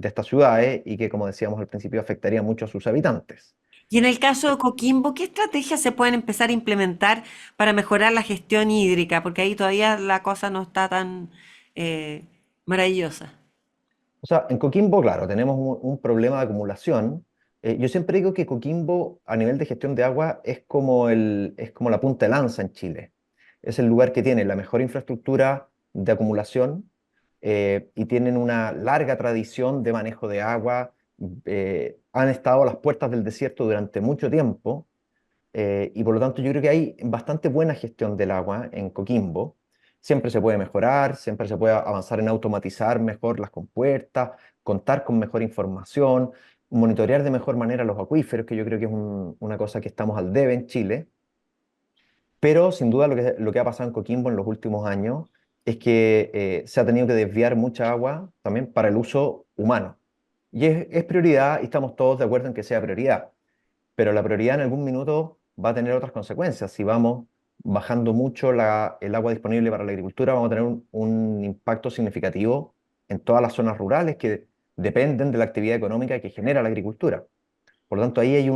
estas ciudades y que, como decíamos al principio, afectaría mucho a sus habitantes. Y en el caso de Coquimbo, ¿qué estrategias se pueden empezar a implementar para mejorar la gestión hídrica? Porque ahí todavía la cosa no está tan maravillosa. O sea, en Coquimbo, claro, tenemos un problema de acumulación. Yo siempre digo que Coquimbo, a nivel de gestión de agua, es como la punta de lanza en Chile. Es el lugar que tiene la mejor infraestructura de acumulación y tienen una larga tradición de manejo de agua. Han estado a las puertas del desierto durante mucho tiempo y por lo tanto yo creo que hay bastante buena gestión del agua en Coquimbo. Siempre se puede mejorar, siempre se puede avanzar en automatizar mejor las compuertas, contar con mejor información, monitorear de mejor manera los acuíferos, que yo creo que es una cosa que estamos al debe en Chile. Pero sin duda lo que ha pasado en Coquimbo en los últimos años es que se ha tenido que desviar mucha agua también para el uso humano. Y es prioridad y estamos todos de acuerdo en que sea prioridad, pero la prioridad en algún minuto va a tener otras consecuencias. Si vamos bajando mucho el agua disponible para la agricultura, vamos a tener un impacto significativo en todas las zonas rurales que dependen de la actividad económica que genera la agricultura. Por lo tanto, ahí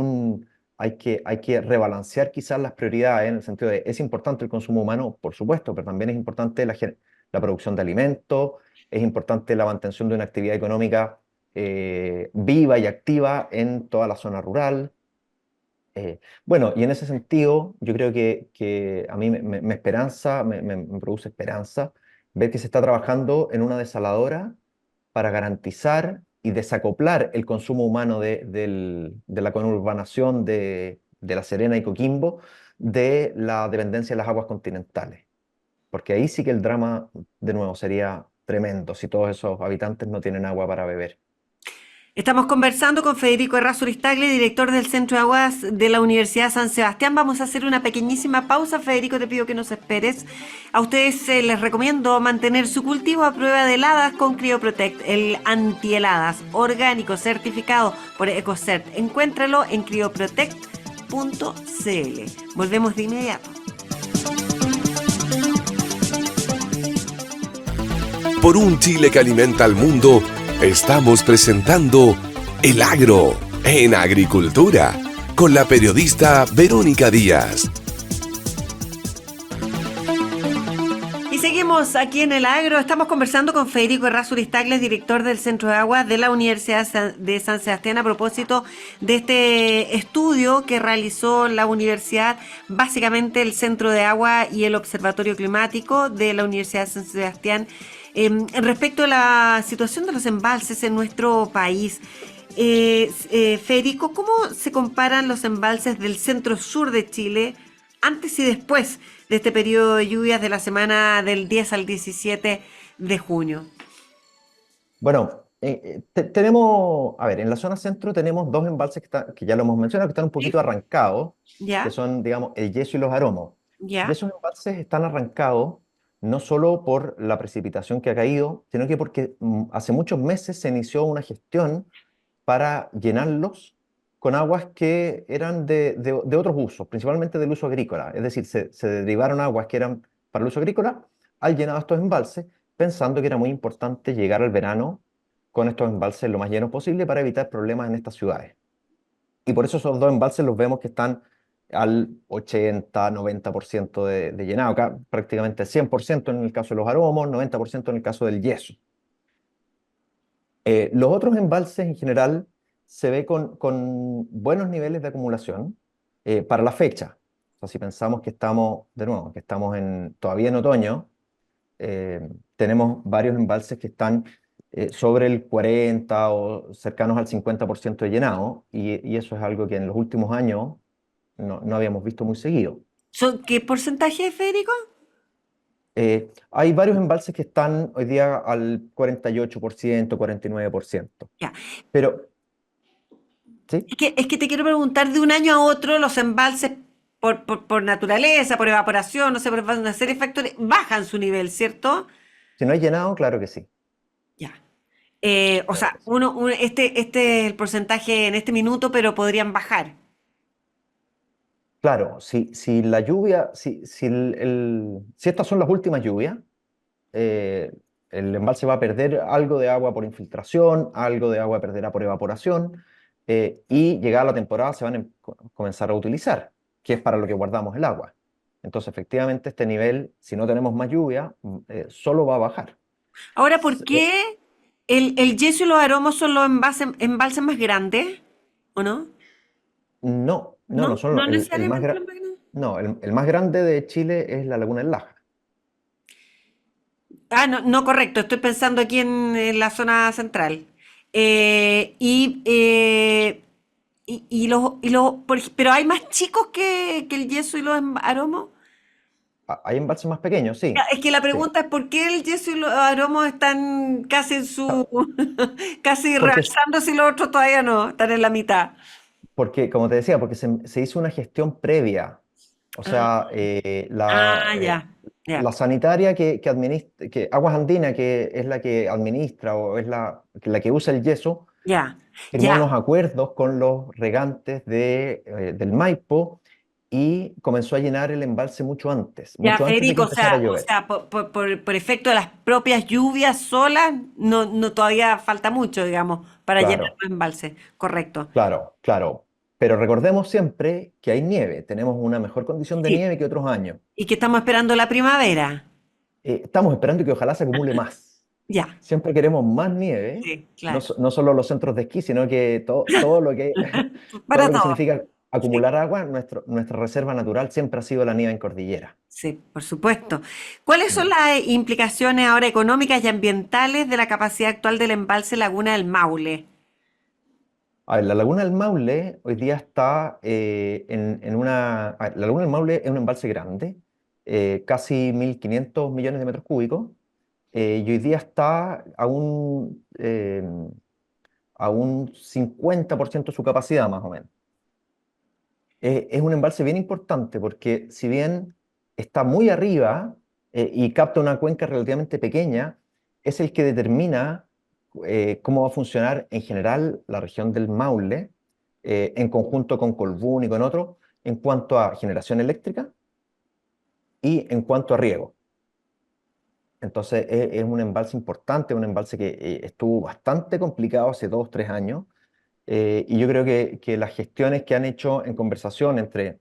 hay que rebalancear quizás las prioridades en el sentido de, es importante el consumo humano, por supuesto, pero también es importante la producción de alimentos, es importante la mantención de una actividad económica viva y activa en toda la zona rural. Bueno, y en ese sentido, yo creo que a mí me produce esperanza ver que se está trabajando en una desaladora para garantizar y desacoplar el consumo humano de la conurbanación de La Serena y Coquimbo de la dependencia de las aguas continentales. Porque ahí sí que el drama, de nuevo, sería tremendo si todos esos habitantes no tienen agua para beber. Estamos conversando con Federico Errázuriz-Tagle, director del Centro de Aguas de la Universidad de San Sebastián. Vamos a hacer una pequeñísima pausa. Federico, te pido que nos esperes. A ustedes les recomiendo mantener su cultivo a prueba de heladas con CryoProtect, el antiheladas orgánico certificado por EcoCert. Encuéntralo en cryoprotect.cl. Volvemos de inmediato. Por un Chile que alimenta al mundo, estamos presentando El Agro en Agricultura con la periodista Verónica Díaz. Y seguimos aquí en El Agro. Estamos conversando con Federico Errázuriz-Tagle, director del Centro de Aguas de la Universidad de San Sebastián, a propósito de este estudio que realizó la universidad, básicamente el Centro de Agua y el Observatorio Climático de la Universidad de San Sebastián, respecto a la situación de los embalses en nuestro país. Federico, ¿cómo se comparan los embalses del centro-sur de Chile antes y después de este periodo de lluvias de la semana del 10 al 17 de junio? Bueno, Tenemos, a ver, en la zona centro tenemos dos embalses que ya lo hemos mencionado, que están un poquito ¿Sí? arrancados, que ¿Ya? son, digamos, el Yeso y los Aromos. Y ¿Ya? esos embalses están arrancados no solo por la precipitación que ha caído, sino que porque hace muchos meses se inició una gestión para llenarlos con aguas que eran de otros usos, principalmente del uso agrícola. Es decir, se derivaron aguas que eran para el uso agrícola al llenar estos embalses, pensando que era muy importante llegar al verano con estos embalses lo más llenos posible para evitar problemas en estas ciudades. Y por eso esos dos embalses los vemos que están al 80-90% de llenado, acá prácticamente 100% en el caso de los aromos, 90% en el caso del yeso. Los otros embalses en general se ve con buenos niveles de acumulación para la fecha. O sea, si pensamos que estamos, de nuevo, que estamos todavía en otoño, tenemos varios embalses que están sobre el 40 o cercanos al 50% de llenado, y eso es algo que en los últimos años no habíamos visto muy seguido. ¿Qué porcentaje, Federico? Hay varios embalses que están hoy día al 48%, 49%. Ya. Pero, ¿sí? Es que te quiero preguntar, de un año a otro, los embalses, por naturaleza, por evaporación, no sé, por una serie de factores, bajan su nivel, ¿cierto? Si no hay llenado, claro que sí. Ya. O Claro sea, que sí. este es el porcentaje en este minuto, pero podrían bajar. Claro, si la lluvia, si estas son las últimas lluvias, eh, el embalse va a perder algo de agua por infiltración, algo de agua perderá por evaporación, y llegada la temporada se van a comenzar a utilizar, que es para lo que guardamos el agua. Entonces, efectivamente, este nivel, si no tenemos más lluvia, solo va a bajar. Ahora, ¿por qué el yeso y los aromos son los embalses más grandes? ¿O no? No ¿No? son No necesariamente los más grandes. no, el más grande de Chile es la Laguna del Laja. Ah, no, no, correcto. Estoy pensando aquí en la zona central. Eh, y, eh, pero hay más chicos que el yeso y los aromos. Hay embalses más pequeños, Ya, sí, es que la sí. pregunta es ¿por qué el yeso y los aromos están casi en Ah, su, casi Porque, rebalsándose y los otros todavía no, están en la mitad? como te decía, porque se hizo una gestión previa. O Ah, sea, ya, ya, la sanitaria que administra, que Aguas Andinas, que es la que administra o es la que usa el yeso, ya, firmó ya. unos acuerdos con los regantes del Maipo y comenzó a llenar el embalse Ya, mucho antes de que Federico, empezara a o llover. sea, por efecto de las propias lluvias solas, no todavía falta mucho, digamos, para llenar Claro, los embalses. Correcto. claro, claro. Pero recordemos siempre que hay nieve, tenemos una mejor condición de Sí. nieve que otros años. Y que estamos esperando la primavera. Estamos esperando que ojalá se acumule más. Ya, Siempre queremos más nieve, sí, claro. no solo los centros de esquí, sino que todo lo que, todo Para lo que todo. significa Sí, acumular agua. Nuestra reserva natural siempre ha sido la nieve en cordillera. sí, por supuesto. ¿Cuáles son Mm. las implicaciones ahora económicas y ambientales de la capacidad actual del embalse Laguna del Maule? A ver, la Laguna del Maule hoy día está en una... a ver, la Laguna del Maule es un embalse grande, casi 1.500 millones de metros cúbicos, y hoy día está a un 50% de su capacidad, más o menos. Es un embalse bien importante porque si bien está muy arriba y capta una cuenca relativamente pequeña, es el que determina cómo va a funcionar en general la región del Maule, en conjunto con Colbún y con otros, en cuanto a generación eléctrica y en cuanto a riego. Entonces es un embalse importante, un embalse que estuvo bastante complicado hace 2 o 3 años, y yo creo que las gestiones que han hecho en conversación entre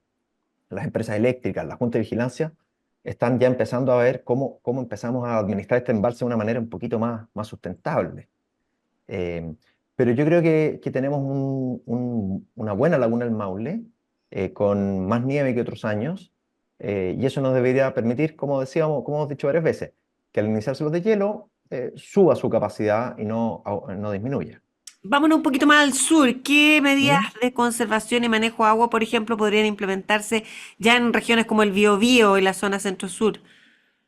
las empresas eléctricas, la Junta de Vigilancia, están ya empezando a ver cómo empezamos a administrar este embalse de una manera un poquito más sustentable. Eh, pero yo creo que tenemos una buena laguna del Maule, con más nieve que otros años, y eso nos debería permitir, como decíamos, como hemos dicho varias veces, que al iniciarse los de hielo, suba su capacidad y no disminuya. Vámonos un poquito más al sur. ¿Qué medidas ¿Mm? de conservación y manejo de agua, por ejemplo, podrían implementarse ya en regiones como el Biobío y la zona centro-sur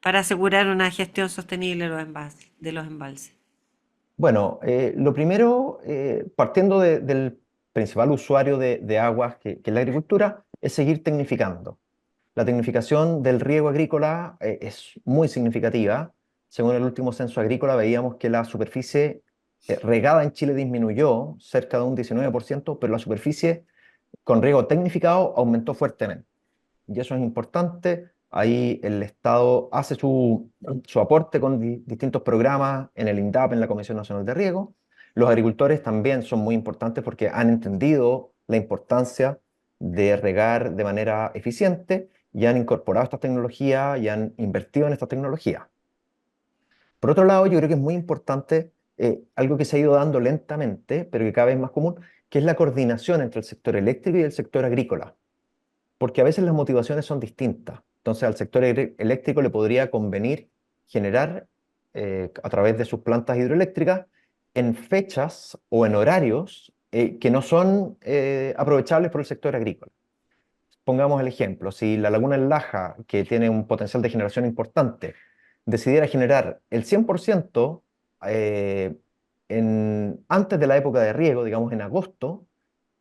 para asegurar una gestión sostenible de los embalses? Bueno, lo primero, partiendo del principal usuario de aguas, que es la agricultura, es seguir tecnificando. La tecnificación del riego agrícola es muy significativa. Según el último censo agrícola, veíamos que la superficie regada en Chile disminuyó cerca de un 19%, pero la superficie con riego tecnificado aumentó fuertemente. Y eso es importante. Ahí el Estado hace su aporte con distintos programas en el INDAP, en la Comisión Nacional de Riego. Los agricultores también son muy importantes porque han entendido la importancia de regar de manera eficiente y han incorporado estas tecnologías y han invertido en esta tecnología. Por otro lado, yo creo que es muy importante algo que se ha ido dando lentamente, pero que cada vez es más común, que es la coordinación entre el sector eléctrico y el sector agrícola, porque a veces las motivaciones son distintas. Entonces, al sector eléctrico le podría convenir generar a través de sus plantas hidroeléctricas en fechas o en horarios que no son aprovechables por el sector agrícola. Pongamos el ejemplo, si la laguna del Laja, que tiene un potencial de generación importante, decidiera generar el 100% antes de la época de riego, digamos en agosto,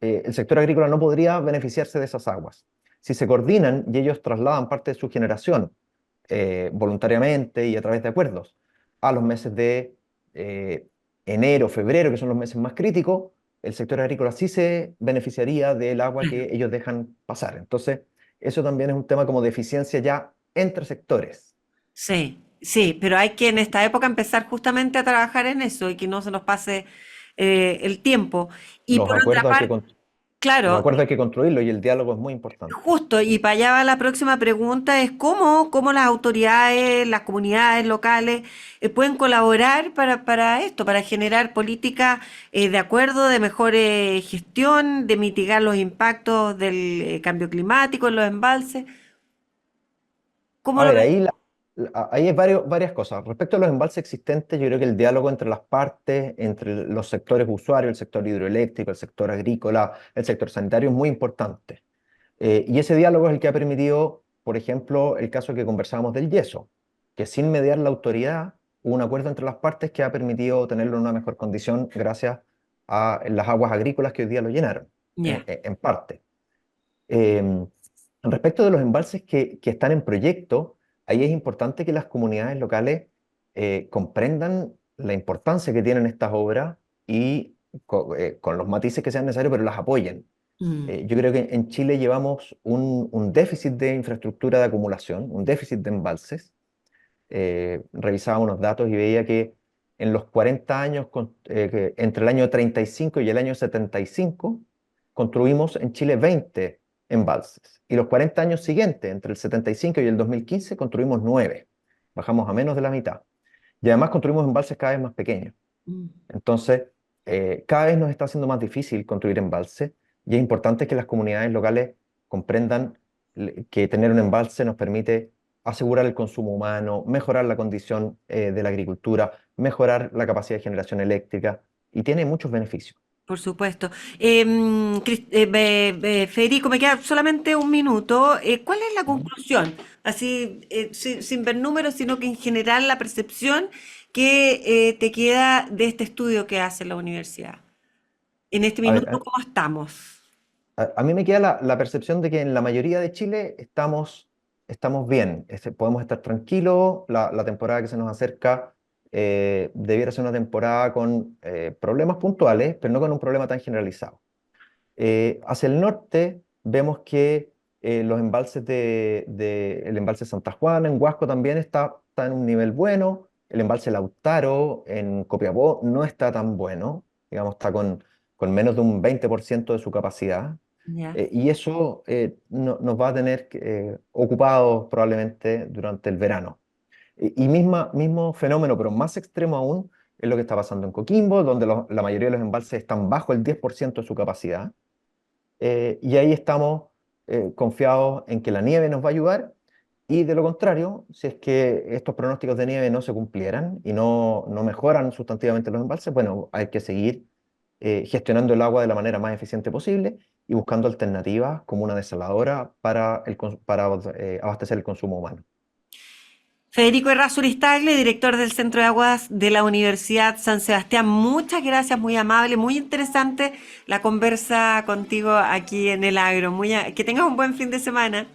el sector agrícola no podría beneficiarse de esas aguas. Si se coordinan y ellos trasladan parte de su generación voluntariamente y a través de acuerdos a los meses de enero, febrero, que son los meses más críticos, el sector agrícola sí se beneficiaría del agua que ellos dejan pasar. Entonces, eso también es un tema como de eficiencia ya entre sectores. Sí, sí, pero hay que en esta época empezar justamente a trabajar en eso y que no se nos pase el tiempo. Y Los por otra acuerdos hay que, parte, los claro, acuerdos hay que construirlos y el diálogo es muy importante. justo, y para allá va la próxima pregunta, es cómo las autoridades, las comunidades locales pueden colaborar para esto, para generar políticas de acuerdo, de mejor gestión, de mitigar los impactos del cambio climático en los embalses. ¿Cómo A lo ver, ves? ahí hay varias cosas. Respecto a los embalses existentes, yo creo que el diálogo entre las partes, entre los sectores usuarios, el sector hidroeléctrico, el sector agrícola, el sector sanitario, es muy importante. Y ese diálogo es el que ha permitido, por ejemplo, el caso que conversábamos del yeso, que sin mediar la autoridad hubo un acuerdo entre las partes que ha permitido tenerlo en una mejor condición gracias a las aguas agrícolas que hoy día lo llenaron, Ya. en parte. Eh, Respecto de los embalses que están en proyecto, ahí es importante que las comunidades locales comprendan la importancia que tienen estas obras y con los matices que sean necesarios, pero las apoyen. Mm. Yo creo que en Chile llevamos un déficit de infraestructura de acumulación, un déficit de embalses. Revisaba unos datos y veía que en los 40 años, entre el año 35 y el año 75, construimos en Chile 20 embalses. Y los 40 años siguientes, entre el 75 y el 2015, construimos 9. Bajamos a menos de la mitad. Y además construimos embalses cada vez más pequeños. Mm. Entonces, cada vez nos está haciendo más difícil construir embalses y es importante que las comunidades locales comprendan que tener un embalse nos permite asegurar el consumo humano, mejorar la condición de la agricultura, mejorar la capacidad de generación eléctrica y tiene muchos beneficios. Por supuesto. Federico, me queda solamente un minuto. ¿Cuál es la Ujú. conclusión? Así, sin ver números, sino que en general la percepción que te queda de este estudio que hace la universidad. En este A ver, minuto, ¿cómo estamos? a mí me queda la percepción de que en la mayoría de Chile estamos bien, podemos estar tranquilos, la temporada que se nos acerca debiera ser una temporada con problemas puntuales, pero no con un problema tan generalizado. Hacia el norte vemos que los embalses el embalse Santa Juana en Huasco también está en un nivel bueno, el embalse Lautaro en Copiapó no está tan bueno, digamos, está con menos de un 20% de su capacidad. Ya. Y eso nos va a tener ocupados probablemente durante el verano. Y mismo fenómeno, pero más extremo aún, es lo que está pasando en Coquimbo, donde la mayoría de los embalses están bajo el 10% de su capacidad. Y ahí estamos confiados en que la nieve nos va a ayudar. Y de lo contrario, si es que estos pronósticos de nieve no se cumplieran y no mejoran sustantivamente los embalses, bueno, hay que seguir gestionando el agua de la manera más eficiente posible y buscando alternativas como una desaladora para abastecer el consumo humano. Federico Errázuriz Tagle, director del Centro de Aguas de la Universidad San Sebastián. Muchas gracias, muy amable, muy interesante la conversa contigo aquí en el Agro. Que tengas un buen fin de semana.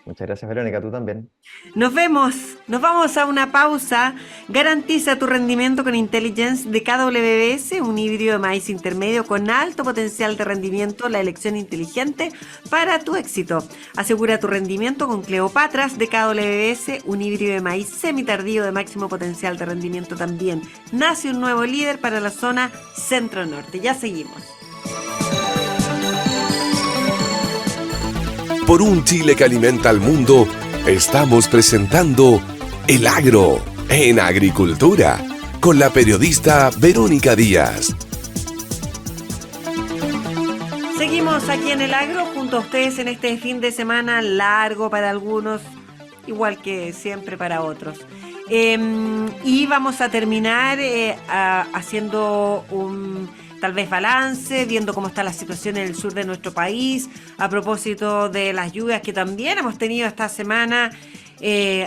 Muchas gracias, Verónica, tú también. Nos vemos, nos vamos a una pausa. Garantiza tu rendimiento con Intelligence de KWS, un híbrido de maíz intermedio con alto potencial de rendimiento, la elección inteligente para tu éxito. Asegura tu rendimiento con Cleopatras de KWS, un híbrido de maíz semitardío de máximo potencial de rendimiento también. Nace un nuevo líder para la zona centro-norte. Ya seguimos. Por un Chile que alimenta al mundo, estamos presentando El Agro en Agricultura con la periodista Verónica Díaz. Seguimos aquí en El Agro junto a ustedes en este fin de semana largo para algunos, igual que siempre para otros. Y vamos a terminar haciendo un tal vez balance, viendo cómo está la situación en el sur de nuestro país, a propósito de las lluvias que también hemos tenido esta semana.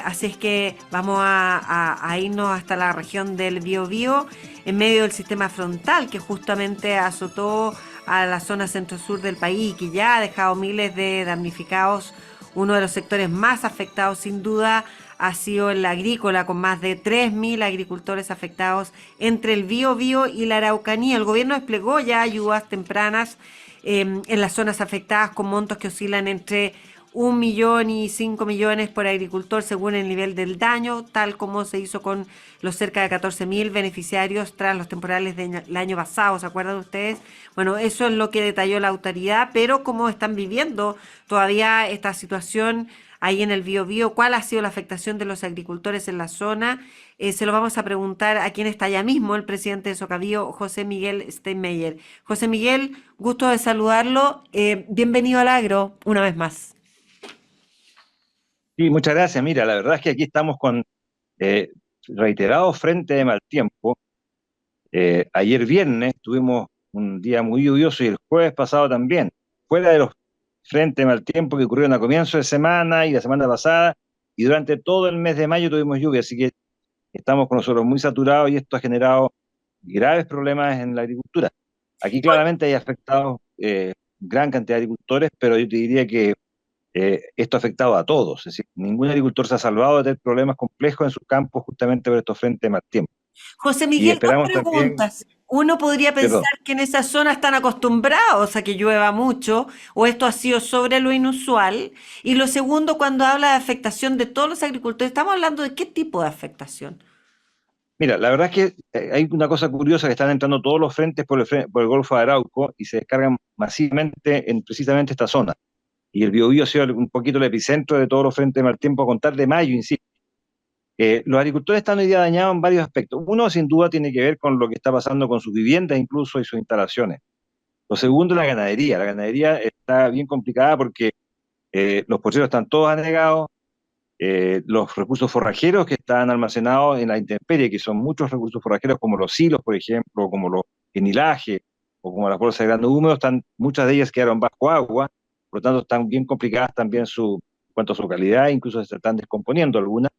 Así es que vamos a irnos hasta la región del Biobío, en medio del sistema frontal que justamente azotó a la zona centro-sur del país y que ya ha dejado miles de damnificados. Uno de los sectores más afectados, sin duda, ha sido el agrícola, con más de 3.000 agricultores afectados entre el Biobío y la Araucanía. El gobierno desplegó ya ayudas tempranas en las zonas afectadas con montos que oscilan entre 1 millón y 5 millones por agricultor según el nivel del daño, tal como se hizo con los cerca de 14.000 beneficiarios tras los temporales del año pasado, ¿se acuerdan ustedes? Bueno, eso es lo que detalló la autoridad, pero cómo están viviendo todavía esta situación ahí en el Biobío, cuál ha sido la afectación de los agricultores en la zona, se lo vamos a preguntar a quien está allá mismo, el presidente de Socabío, José Miguel Steinmeier. José Miguel, gusto de saludarlo, bienvenido al Agro una vez más. Sí, muchas gracias. Mira, la verdad es que aquí estamos con reiterados frentes de mal tiempo. Ayer viernes tuvimos un día muy lluvioso y el jueves pasado también. Fuera de los frentes de mal tiempo que ocurrieron a comienzo de semana y la semana pasada, y durante todo el mes de mayo tuvimos lluvia, así que estamos con nosotros muy saturados y esto ha generado graves problemas en la agricultura. Aquí claramente hay afectados gran cantidad de agricultores, pero yo te diría que esto ha afectado a todos, es decir, ningún agricultor se ha salvado de tener problemas complejos en sus campos justamente por estos frentes de mal tiempo. José Y Miguel, dos esperamos también, preguntas. Uno podría perdón, pensar que en esa zona están acostumbrados a que llueva mucho, o esto ha sido sobre lo inusual. Y lo segundo, cuando habla de afectación de todos los agricultores, estamos hablando de qué tipo de afectación. mira, la verdad es que hay una cosa curiosa que están entrando todos los frentes por el Golfo de Arauco y se descargan masivamente en precisamente esta zona. Y el Biobío ha sido un poquito el epicentro de todos los frentes de mal tiempo a contar de mayo, insisto. Los agricultores están hoy día dañados en varios aspectos. Uno, sin duda, tiene que ver con lo que está pasando con sus viviendas incluso y sus instalaciones. Lo segundo, la ganadería. La ganadería está bien complicada porque los porceros están todos anegados, los recursos forrajeros que están almacenados en la intemperie, que son muchos recursos forrajeros como los silos, por ejemplo, como los enilajes o como las bolsas de grano húmedo, muchas de ellas quedaron bajo agua, por lo tanto están bien complicadas también en cuanto a su calidad, incluso se están descomponiendo algunas.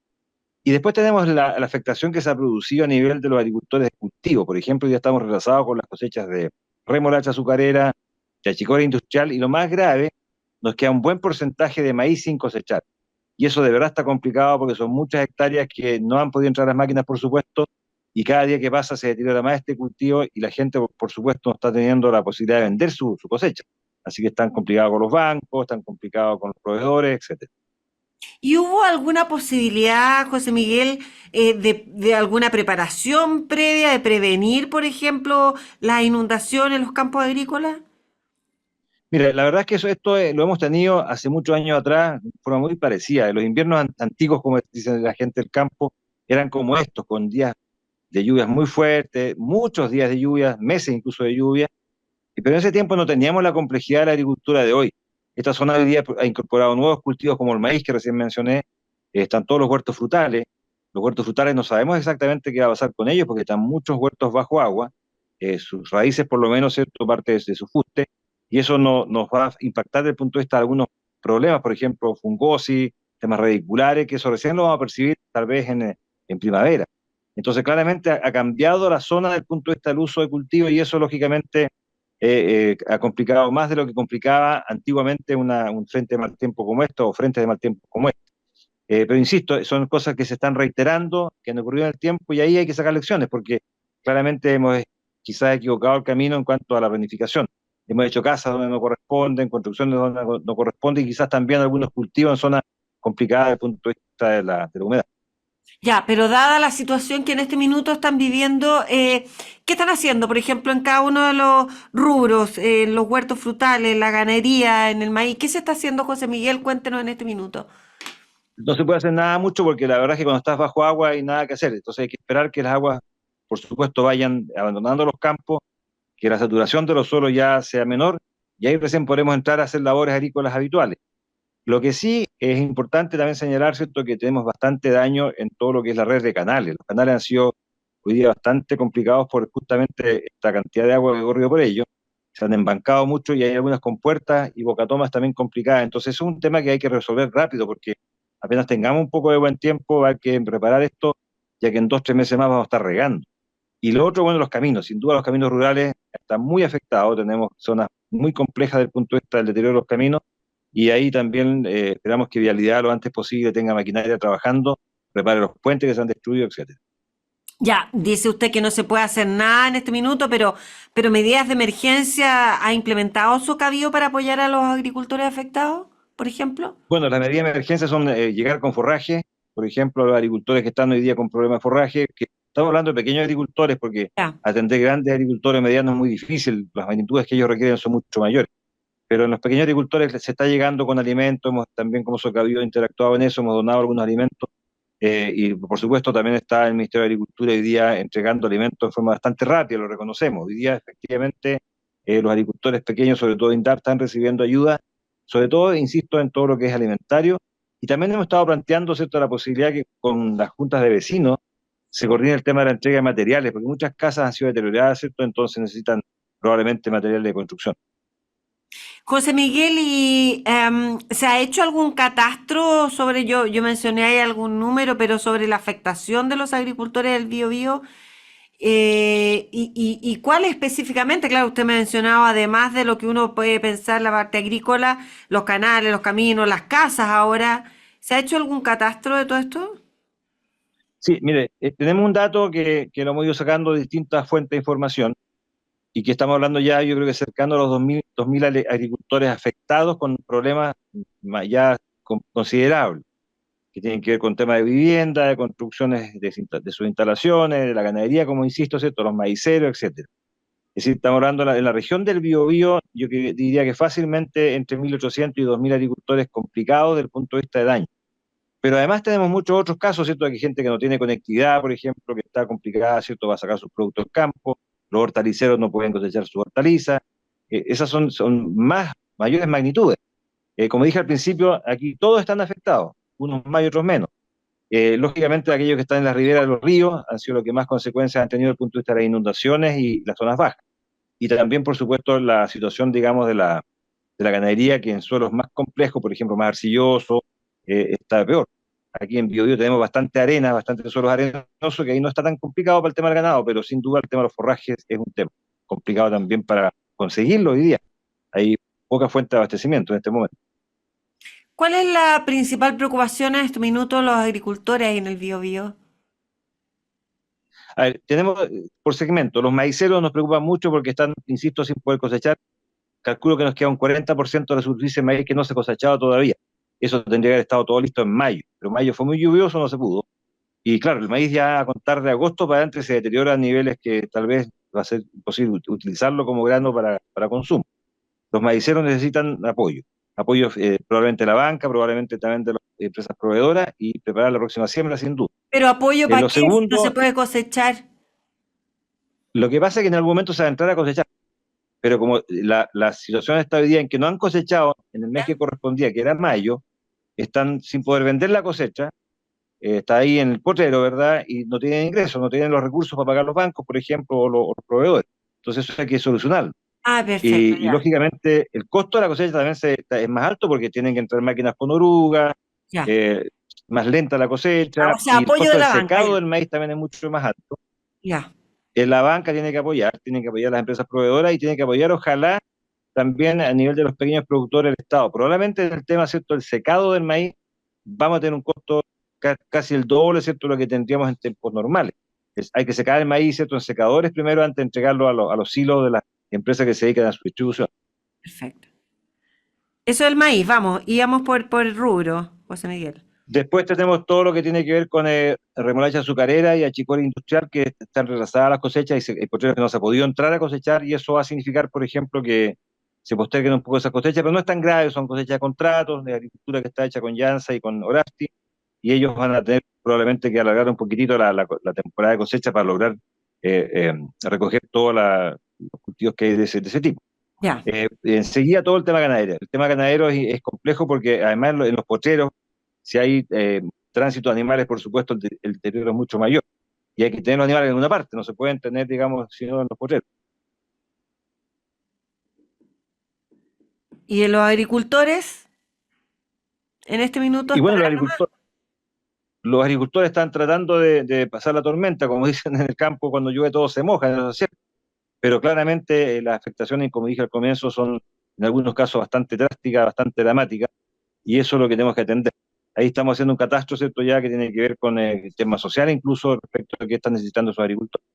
Y después tenemos la afectación que se ha producido a nivel de los agricultores de cultivo. Por ejemplo, ya estamos retrasados con las cosechas de remolacha azucarera, chachicora industrial, y lo más grave, nos queda un buen porcentaje de maíz sin cosechar. Y eso de verdad está complicado porque son muchas hectáreas que no han podido entrar las máquinas, por supuesto, y cada día que pasa se deteriora más este cultivo y la gente, por supuesto, no está teniendo la posibilidad de vender su cosecha. Así que están complicados con los bancos, están complicados con los proveedores, etcétera. ¿Y hubo alguna posibilidad, José Miguel, de alguna preparación previa, de prevenir, por ejemplo, las inundaciones en los campos agrícolas? Mira, la verdad es que esto lo hemos tenido hace muchos años atrás de forma muy parecida. Los inviernos antiguos, como dicen la gente del campo, eran como estos, con días de lluvias muy fuertes, muchos días de lluvia, meses incluso de lluvia, pero en ese tiempo no teníamos la complejidad de la agricultura de hoy. Esta zona hoy día ha incorporado nuevos cultivos como el maíz que recién mencioné, están todos los huertos frutales. Los huertos frutales no sabemos exactamente qué va a pasar con ellos porque están muchos huertos bajo agua, sus raíces por lo menos, cierto, parte de su fuste, y eso nos va a impactar desde el punto de vista de algunos problemas, por ejemplo, fungosis, temas radiculares, que eso recién lo vamos a percibir tal vez en primavera. Entonces, claramente ha cambiado la zona desde el punto de vista del uso de cultivo y eso, lógicamente, ha complicado más de lo que complicaba antiguamente un frente de mal tiempo como esto o frentes de mal tiempo como este. Pero insisto, son cosas que se están reiterando, que han ocurrido en el tiempo y ahí hay que sacar lecciones porque claramente hemos quizás equivocado el camino en cuanto a la planificación. Hemos hecho casas donde no corresponden, construcciones donde no corresponden y quizás también algunos cultivos en zonas complicadas desde el punto de vista de la humedad. Ya, pero dada la situación que en este minuto están viviendo, ¿qué están haciendo? Por ejemplo, en cada uno de los rubros, en los huertos frutales, la ganadería, en el maíz, ¿qué se está haciendo, José Miguel? Cuéntenos en este minuto. No se puede hacer nada mucho porque la verdad es que cuando estás bajo agua hay nada que hacer. Entonces hay que esperar que las aguas, por supuesto, vayan abandonando los campos, que la saturación de los suelos ya sea menor y ahí recién podremos entrar a hacer labores agrícolas habituales. Lo que sí es importante también señalar, ¿cierto?, que tenemos bastante daño en todo lo que es la red de canales. Los canales han sido hoy día bastante complicados por justamente esta cantidad de agua que ha corrido por ellos. Se han embancado mucho y hay algunas compuertas y bocatomas también complicadas. Entonces es un tema que hay que resolver rápido porque apenas tengamos un poco de buen tiempo hay que preparar esto, ya que en 2 o 3 meses más vamos a estar regando. Y lo otro, bueno, los caminos. Sin duda los caminos rurales están muy afectados. Tenemos zonas muy complejas desde el punto de vista del deterioro de los caminos y ahí también esperamos que Vialidad lo antes posible tenga maquinaria trabajando, repare los puentes que se han destruido, etcétera. Ya, dice usted que no se puede hacer nada en este minuto, pero medidas de emergencia, ¿ha implementado Socavío para apoyar a los agricultores afectados, por ejemplo? Bueno, las medidas de emergencia son llegar con forraje, por ejemplo, a los agricultores que están hoy día con problemas de forraje, que estamos hablando de pequeños agricultores porque Ya. atender grandes agricultores medianos es muy difícil, las magnitudes que ellos requieren son mucho mayores. Pero en los pequeños agricultores se está llegando con alimentos, hemos también como Socavío interactuado en eso, hemos donado algunos alimentos y por supuesto también está el Ministerio de Agricultura hoy día entregando alimentos de forma bastante rápida, lo reconocemos. Hoy día efectivamente los agricultores pequeños, sobre todo INDAP, están recibiendo ayuda, sobre todo, insisto, en todo lo que es alimentario y también hemos estado planteando, ¿cierto?, la posibilidad que con las juntas de vecinos se coordine el tema de la entrega de materiales, porque muchas casas han sido deterioradas, ¿cierto?, entonces necesitan probablemente material de construcción. José Miguel, ¿y se ha hecho algún catastro sobre, yo mencioné ahí algún número, pero sobre la afectación de los agricultores del Biobío? ¿Y cuál específicamente? Claro, usted me mencionaba, además de lo que uno puede pensar, la parte agrícola, los canales, los caminos, las casas ahora. ¿Se ha hecho algún catastro de todo esto? Sí, mire, tenemos un dato que lo hemos ido sacando de distintas fuentes de información y que estamos hablando ya, yo creo que cercano a los 2.000 agricultores afectados con problemas ya considerables, que tienen que ver con temas de vivienda, de construcciones de sus instalaciones, de la ganadería, como insisto, ¿cierto?, los maiceros, etcétera. Es decir, estamos hablando en la región del Biobío, diría que fácilmente entre 1.800 y 2.000 agricultores complicados desde el punto de vista de daño. Pero además tenemos muchos otros casos, ¿cierto? Hay gente que no tiene conectividad, por ejemplo, que está complicada, ¿cierto? Va a sacar sus productos al campo, los hortaliceros no pueden cosechar sus hortalizas, esas son mayores magnitudes. Como dije al principio, aquí todos están afectados, unos más y otros menos. Lógicamente aquellos que están en las riberas de los ríos han sido los que más consecuencias han tenido desde el punto de vista de las inundaciones y las zonas bajas. Y también, por supuesto, la situación, digamos, de la ganadería, que en suelos más complejos, por ejemplo, más arcillosos, está peor. Aquí en Biobío tenemos bastante arena, bastante suelos arenosos, que ahí no está tan complicado para el tema del ganado, pero sin duda el tema de los forrajes es un tema complicado también para conseguirlo hoy día. Hay poca fuente de abastecimiento en este momento. ¿Cuál es la principal preocupación en este minuto de los agricultores ahí en el Biobío? A ver, tenemos por segmento, los maiceros nos preocupan mucho porque están, insisto, sin poder cosechar. Calculo que nos queda un 40% de la superficie de maíz que no se ha cosechado todavía. Eso tendría que haber estado todo listo en mayo, pero mayo fue muy lluvioso, no se pudo. Y claro, el maíz ya a contar de agosto para adelante se deteriora a niveles que tal vez va a ser imposible utilizarlo como grano para consumo. Los maiceros necesitan apoyo probablemente de la banca, probablemente también de las empresas proveedoras y preparar la próxima siembra sin duda. ¿Pero apoyo para Lo qué si no se segundo, puede cosechar? lo que pasa es que en algún momento se va a entrar a cosechar, pero como la situación está hoy día en que no han cosechado en el mes que correspondía, que era mayo, están sin poder vender la cosecha, está ahí en el potrero, ¿verdad? Y no tienen ingresos, no tienen los recursos para pagar los bancos, por ejemplo, o los proveedores. Entonces eso hay que solucionarlo. Ah, perfecto, Y ya, lógicamente el costo de la cosecha también es más alto porque tienen que entrar máquinas con oruga, ya. eh, más lenta la cosecha, O sea, y el apoyo costo de del la banca. secado del maíz también es mucho más alto. Ya, La banca tiene que apoyar a las empresas proveedoras y tiene que apoyar, ojalá, también a nivel de los pequeños productores del Estado. Probablemente en el tema, ¿cierto?, el secado del maíz, vamos a tener un costo casi el doble, ¿cierto?, lo que tendríamos en tiempos normales. Hay que secar el maíz, ¿cierto?, en secadores primero antes de entregarlo a los silos de las empresas que se dedican a su distribución. perfecto. Eso del maíz, vamos, íbamos por el rubro, José Miguel. Después tenemos todo lo que tiene que ver con remolacha azucarera y achicoria industrial, que están retrasadas las cosechas y hay potreros que no se ha podido entrar a cosechar, y eso va a significar, por ejemplo, que se posterguen un poco esas cosechas, pero no es tan grave, son cosechas de contratos, de agricultura que está hecha con Jansa y con Orasti, y ellos van a tener probablemente que alargar un poquitito la temporada de cosecha para lograr recoger todos los cultivos que hay de ese tipo. Ya. Enseguida todo el tema ganadero. El tema ganadero es complejo porque además en los potreros, si hay tránsito de animales, por supuesto, el deterioro es mucho mayor. Y hay que tener los animales en una parte, no se pueden tener, digamos, sino en los potreros. ¿Y de los agricultores? En este minuto Y bueno, están nomás. los agricultores están tratando de pasar la tormenta, como dicen en el campo, cuando llueve todo se moja, ¿no es cierto? Pero claramente las afectaciones, como dije al comienzo, son en algunos casos bastante drásticas, bastante dramáticas, y eso es lo que tenemos que atender. Ahí estamos haciendo un catastro, ¿cierto?, ya que tiene que ver con el tema social, incluso respecto a qué están necesitando sus agricultores.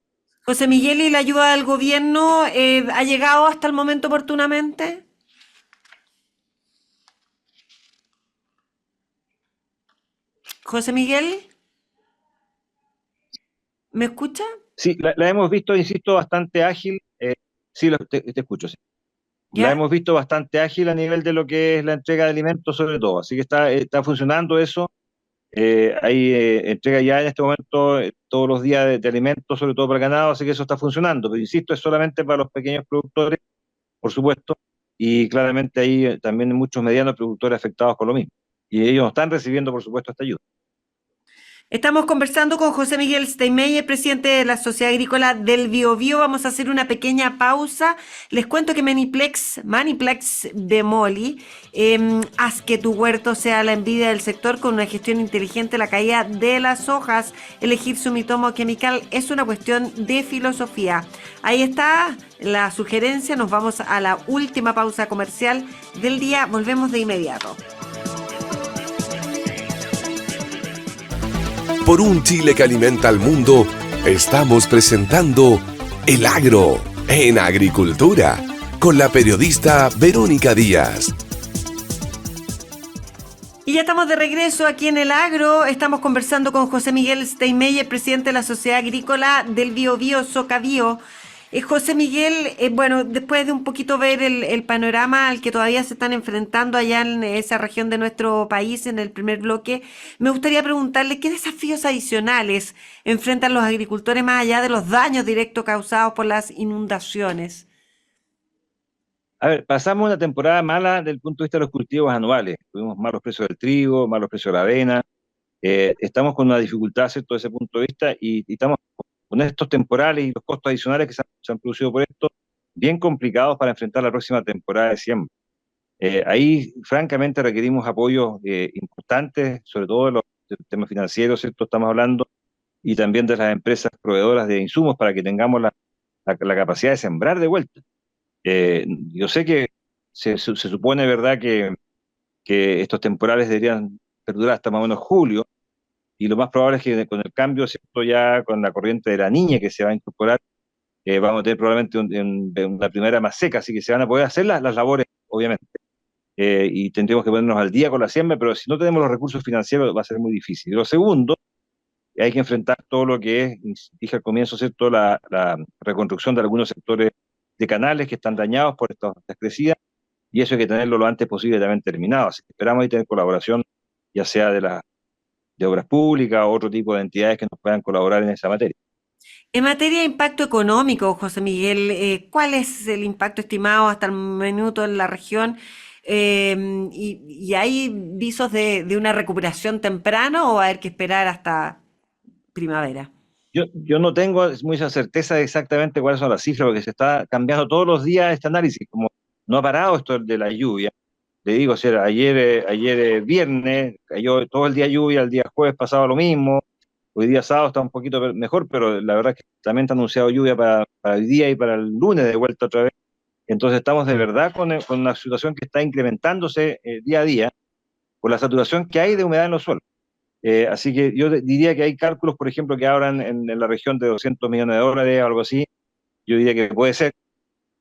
José Miguel, ¿y la ayuda del gobierno ha llegado hasta el momento oportunamente? José Miguel, ¿me escucha? Sí, la hemos visto, insisto, bastante ágil. Sí, te escucho, sí. La ¿Ya? hemos visto bastante ágil a nivel de lo que es la entrega de alimentos, sobre todo. Así que está funcionando eso. Hay entrega ya en este momento todos los días de alimentos, sobre todo para el ganado, así que eso está funcionando. Pero insisto, es solamente para los pequeños productores, por supuesto, y claramente hay también muchos medianos productores afectados por lo mismo. Y ellos están recibiendo, por supuesto, esta ayuda. Estamos conversando con José Miguel Steinmeier, presidente de la Sociedad Agrícola del Biobío. Vamos a hacer una pequeña pausa. Les cuento que Maniplex Bemoli, haz que tu huerto sea la envidia del sector con una gestión inteligente, la caída de las hojas. Elegir Sumitomo Chemical es una cuestión de filosofía. Ahí está la sugerencia. Nos vamos a la última pausa comercial del día. Volvemos de inmediato. Por un Chile que alimenta al mundo, estamos presentando El Agro en Agricultura con la periodista Verónica Díaz. Y ya estamos de regreso aquí en El Agro. Estamos conversando con José Miguel Steinmeier, presidente de la Sociedad Agrícola del Biobío, Socabío. José Miguel, bueno, después de un poquito ver el panorama al que todavía se están enfrentando allá en esa región de nuestro país, en el primer bloque, me gustaría preguntarle qué desafíos adicionales enfrentan los agricultores más allá de los daños directos causados por las inundaciones. A ver, pasamos una temporada mala desde el punto de vista de los cultivos anuales. Tuvimos malos precios del trigo, malos precios de la avena. Estamos con una dificultad, ¿cierto?, desde ese punto de vista, y estamos con estos temporales y los costos adicionales que se han producido por esto, bien complicados para enfrentar la próxima temporada de siembra. Ahí, francamente, requerimos apoyos importantes, sobre todo del tema financiero, ¿cierto? Estamos hablando, y también de las empresas proveedoras de insumos para que tengamos la capacidad de sembrar de vuelta. Yo sé que se supone, ¿verdad?, que estos temporales deberían perdurar hasta más o menos julio, y lo más probable es que con el cambio, ¿cierto?, ya con la corriente de la Niña que se va a incorporar, vamos a tener probablemente una primavera más seca, así que se van a poder hacer las labores, obviamente, y tendremos que ponernos al día con la siembra, pero si no tenemos los recursos financieros va a ser muy difícil. Y lo segundo, hay que enfrentar todo lo que es, dije al comienzo, ¿cierto?, la reconstrucción de algunos sectores de canales que están dañados por estas crecidas, y eso hay que tenerlo lo antes posible también terminado. Así que esperamos ahí tener colaboración, ya sea de obras públicas o otro tipo de entidades que nos puedan colaborar en esa materia. En materia de impacto económico, José Miguel, ¿cuál es el impacto estimado hasta el minuto en la región? ¿Y hay visos de una recuperación temprana o va a haber que esperar hasta primavera? Yo no tengo mucha certeza de exactamente cuáles son las cifras, porque se está cambiando todos los días este análisis, como no ha parado esto de la lluvia. le digo, o sea, ayer viernes, cayó todo el día lluvia, el día jueves pasaba lo mismo, hoy día sábado está un poquito mejor, pero la verdad es que también está anunciado lluvia para hoy día y para el lunes de vuelta otra vez. Entonces estamos de verdad con una situación que está incrementándose día a día por la saturación que hay de humedad en los suelos. Así que yo diría que hay cálculos, por ejemplo, que hablan en la región de 200 millones de dólares o algo así. Yo diría que puede ser,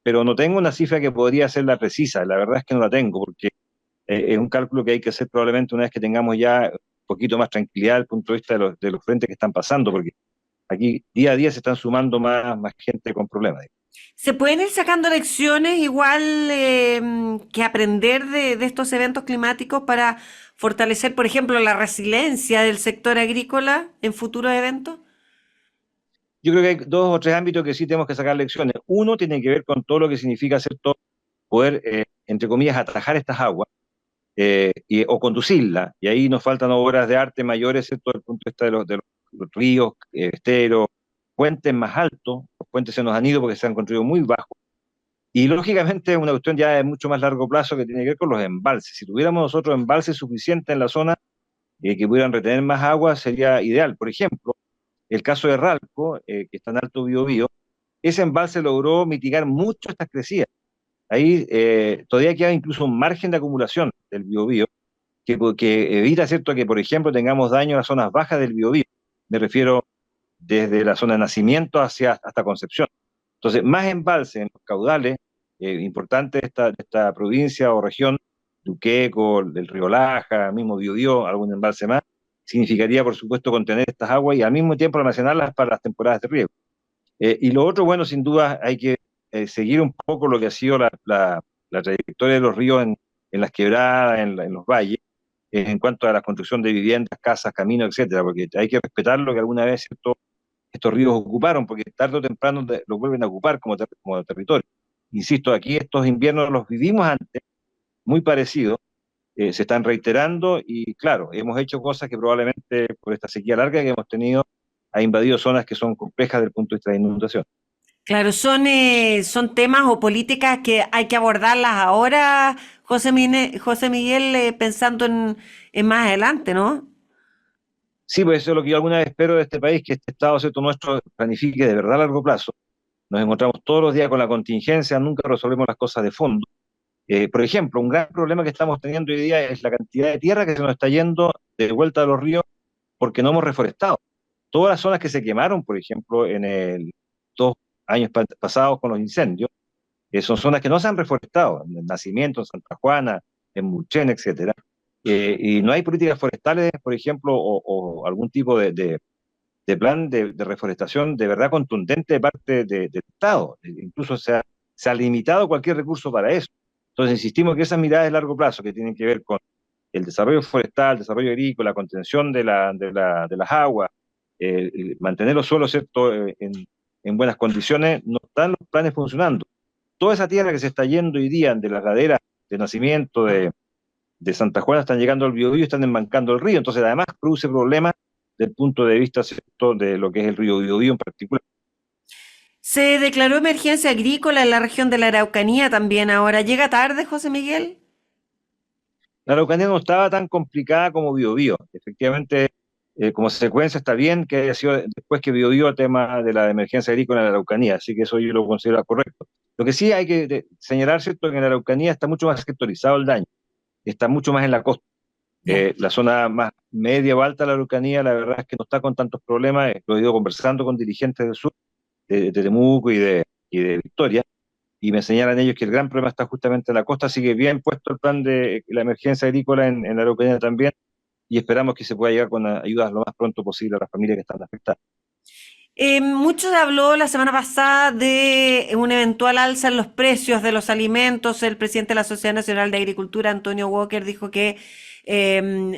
pero no tengo una cifra que podría ser la precisa. La verdad es que no la tengo, porque es un cálculo que hay que hacer probablemente una vez que tengamos ya un poquito más tranquilidad desde el punto de vista de los frentes que están pasando, porque aquí día a día se están sumando más gente con problemas. ¿Se pueden ir sacando lecciones igual que aprender de estos eventos climáticos para fortalecer, por ejemplo, la resiliencia del sector agrícola en futuros eventos? Yo creo que hay dos o tres ámbitos que sí tenemos que sacar lecciones. Uno tiene que ver con todo lo que significa, ¿cierto?, poder, entre comillas, atajar estas aguas o conducirlas. Y ahí nos faltan obras de arte mayores, ¿cierto?, desde el punto de vista de los ríos, esteros, puentes más altos. Los puentes se nos han ido porque se han construido muy bajos. Y lógicamente una cuestión ya de mucho más largo plazo que tiene que ver con los embalses. Si tuviéramos nosotros embalses suficientes en la zona que pudieran retener más agua, sería ideal. Por ejemplo, el caso de Ralco, que está en Alto Biobío, ese embalse logró mitigar mucho estas crecidas. Ahí todavía queda incluso un margen de acumulación del Biobío que evita, ¿cierto?, que, por ejemplo, tengamos daño en las zonas bajas del Biobío. Me refiero desde la zona de nacimiento hasta Concepción. Entonces, más embalses en los caudales importantes de esta provincia o región, Duqueco, del río Laja, mismo Biobío, algún embalse más, significaría, por supuesto, contener estas aguas y al mismo tiempo almacenarlas para las temporadas de riego. Y lo otro, bueno, sin duda hay que seguir un poco lo que ha sido la trayectoria de los ríos en las quebradas, en los valles, en cuanto a la construcción de viviendas, casas, caminos, etcétera, porque hay que respetar lo que alguna vez estos ríos ocuparon, porque tarde o temprano los vuelven a ocupar como territorio. Insisto, aquí estos inviernos los vivimos antes, muy parecidos, se están reiterando y claro, hemos hecho cosas que probablemente por esta sequía larga que hemos tenido ha invadido zonas que son complejas desde el punto de vista de inundación. Claro, son temas o políticas que hay que abordarlas ahora, José Miguel, pensando en más adelante, ¿no? Sí, pues eso es lo que yo alguna vez espero de este país, que este Estado, ¿cierto?, nuestro planifique de verdad a largo plazo. Nos encontramos todos los días con la contingencia, nunca resolvemos las cosas de fondo. Por ejemplo, un gran problema que estamos teniendo hoy día es la cantidad de tierra que se nos está yendo de vuelta a los ríos porque no hemos reforestado. Todas las zonas que se quemaron, por ejemplo, en el 2 años pasados con los incendios, son zonas que no se han reforestado, en el Nacimiento, en Santa Juana, en Mulchen, etcétera. Y no hay políticas forestales, por ejemplo, o algún tipo de plan de reforestación de verdad contundente de parte del Estado. Incluso se ha limitado cualquier recurso para eso. Entonces, insistimos que esas miradas de largo plazo que tienen que ver con el desarrollo forestal, el desarrollo agrícola, la contención de las aguas, mantener los suelos, ¿cierto?, en buenas condiciones, no están los planes funcionando. Toda esa tierra que se está yendo hoy día de las laderas de Nacimiento, de Santa Juana, están llegando al Biobío y están embancando el río. Entonces, además, produce problemas desde el punto de vista, ¿cierto?, de lo que es el río Biobío en particular. Se declaró emergencia agrícola en la región de la Araucanía también ahora. ¿Llega tarde, José Miguel? La Araucanía no estaba tan complicada como Biobío. Efectivamente, como secuencia está bien que haya sido después que Biobío el tema de la emergencia agrícola en la Araucanía, así que eso yo lo considero correcto. Lo que sí hay que señalar, ¿cierto?, que en la Araucanía está mucho más sectorizado el daño, está mucho más en la costa. Ya. La zona más media o alta de la Araucanía, la verdad es que no está con tantos problemas. Lo he ido conversando con dirigentes del sur, de Temuco y de Victoria, y me señalan ellos que el gran problema está justamente en la costa, así que bien puesto el plan de la emergencia agrícola en la Araucanía también, y esperamos que se pueda llegar con ayudas lo más pronto posible a las familias que están afectadas. Mucho se habló la semana pasada de un eventual alza en los precios de los alimentos. El presidente de la Sociedad Nacional de Agricultura, Antonio Walker, dijo que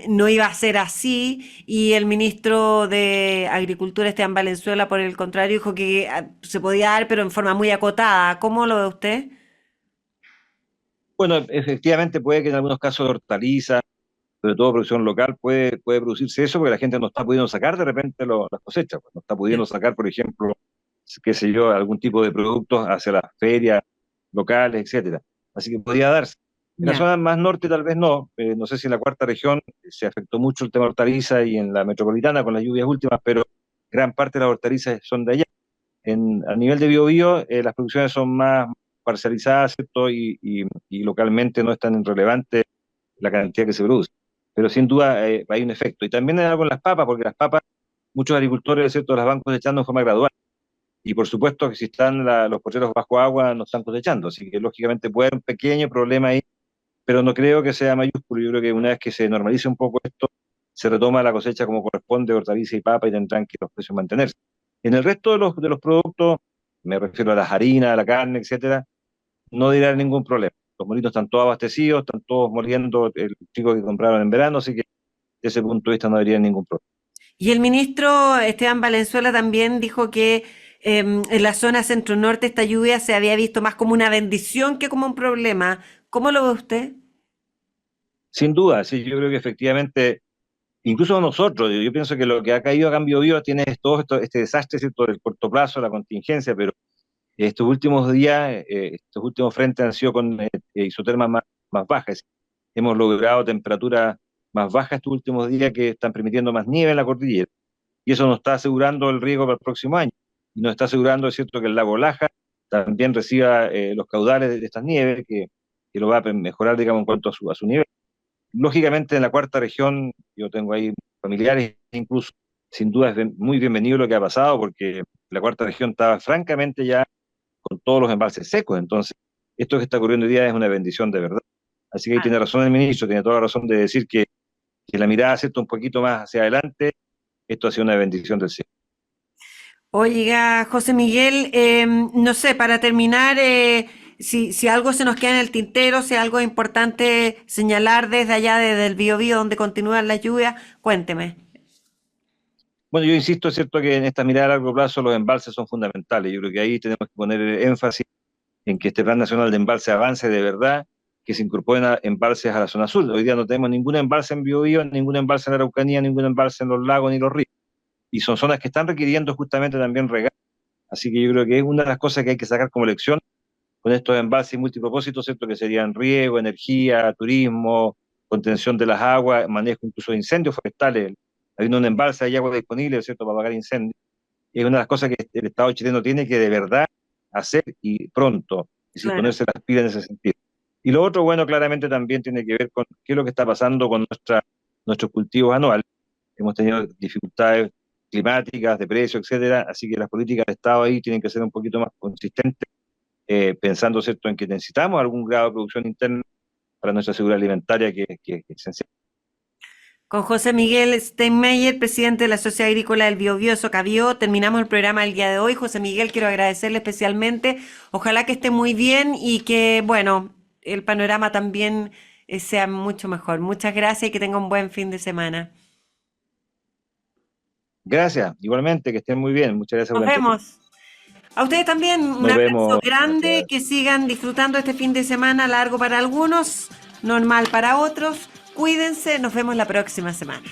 no iba a ser así, y el ministro de Agricultura, Esteban Valenzuela, por el contrario, dijo que se podía dar, pero en forma muy acotada. ¿Cómo lo ve usted? Bueno, efectivamente puede que en algunos casos de hortalizas, sobre todo producción local, puede producirse eso porque la gente no está pudiendo sacar de repente las cosechas, pues. No está pudiendo sacar, por ejemplo, qué sé yo, algún tipo de productos hacia las ferias locales, etcétera. Así que podría darse. En la Ya. zona más norte tal vez no. No sé si en la cuarta región se afectó mucho el tema de hortaliza y en la metropolitana con las lluvias últimas, pero gran parte de las hortalizas son de allá. A nivel de Biobío, las producciones son más parcializadas, ¿cierto? Y localmente no es tan relevante la cantidad que se produce. Pero sin duda hay un efecto. Y también hay algo en las papas, porque las papas, muchos agricultores, ¿cierto?, las van cosechando en forma gradual. Y por supuesto que si están los pocheros bajo agua, no están cosechando. Así que lógicamente puede haber un pequeño problema ahí, pero no creo que sea mayúsculo. Yo creo que una vez que se normalice un poco esto, se retoma la cosecha como corresponde, hortaliza y papa, y tendrán que los precios mantenerse. En el resto de los productos, me refiero a las harinas, a la carne, etcétera, no dirá ningún problema. Los molinos están todos abastecidos, están todos moliendo el trigo que compraron en verano, así que desde ese punto de vista no habría ningún problema. Y el ministro Esteban Valenzuela también dijo que en la zona centro-norte esta lluvia se había visto más como una bendición que como un problema. ¿Cómo lo ve usted? Sin duda, sí, yo creo que efectivamente, incluso nosotros, yo pienso que lo que ha caído a cambio vivo tiene este desastre, ¿cierto?, del corto plazo, la contingencia, pero estos últimos días, estos últimos frentes han sido con isotermas más bajas. Hemos logrado temperaturas más bajas estos últimos días que están permitiendo más nieve en la cordillera. Y eso nos está asegurando el riego para el próximo año. Y nos está asegurando, es cierto, que el lago Laja también reciba los caudales de estas nieves, que lo va a mejorar, digamos, en cuanto a su nivel. Lógicamente, en la cuarta región, yo tengo ahí familiares, incluso, sin duda es muy bienvenido lo que ha pasado, porque la cuarta región estaba francamente ya con todos los embalses secos. Entonces, esto que está ocurriendo hoy día es una bendición de verdad. Así que ahí tiene razón el ministro, tiene toda la razón de decir que la mirada, ¿cierto?, un poquito más hacia adelante, esto ha sido una bendición del cielo. Oiga, José Miguel, no sé, para terminar, si algo se nos queda en el tintero, si algo es importante señalar desde allá, desde el Biobío, donde continúan las lluvias, cuénteme. Bueno, yo insisto, es cierto que en esta mirada a largo plazo los embalses son fundamentales. Yo creo que ahí tenemos que poner énfasis en que este Plan Nacional de Embalse avance de verdad, que se incorporen embalses a la zona sur. Hoy día no tenemos ningún embalse en Biobío, ningún embalse en la Araucanía, ningún embalse en los lagos ni los ríos. Y son zonas que están requiriendo justamente también regar. Así que yo creo que es una de las cosas que hay que sacar como lección con estos embalses multipropósitos, ¿cierto?, que serían riego, energía, turismo, contención de las aguas, manejo incluso de incendios forestales. Hay un embalse, hay agua disponible, ¿cierto?, para apagar incendios. Es una de las cosas que el Estado chileno tiene que de verdad hacer y pronto, y sin Claro. ponerse las pilas en ese sentido. Y lo otro, bueno, claramente también tiene que ver con qué es lo que está pasando con nuestros cultivos anuales. Hemos tenido dificultades climáticas, de precios, etcétera, así que las políticas de Estado ahí tienen que ser un poquito más consistentes, pensando, ¿cierto?, en que necesitamos algún grado de producción interna para nuestra seguridad alimentaria, que es esencial. Con José Miguel Steinmeier, presidente de la Sociedad Agrícola del Biobío Socavio, terminamos el programa del día de hoy. José Miguel, quiero agradecerle especialmente. Ojalá que esté muy bien y que, bueno, el panorama también sea mucho mejor. Muchas gracias y que tenga un buen fin de semana. Gracias, igualmente, que estén muy bien. Muchas gracias por Nos la entrevista. vemos. A ustedes también un Nos abrazo vemos. grande, Gracias. que sigan disfrutando este fin de semana largo para algunos, normal para otros. Cuídense, nos vemos la próxima semana.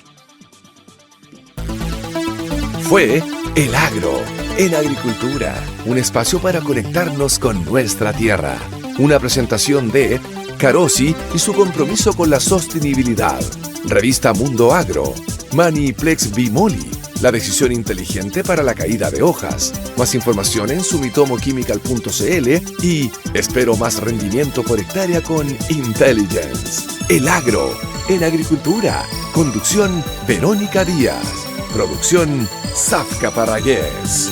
Fue El Agro, en Agricultura, un espacio para conectarnos con nuestra tierra. Una presentación de Carosi y su compromiso con la sostenibilidad. Revista Mundo Agro, Maniplex Bimoli, la decisión inteligente para la caída de hojas. Más información en sumitomochemical.cl y espero más rendimiento por hectárea con Intelligence. El Agro, en Agricultura. Conducción Verónica Díaz. Producción Safka Parragués.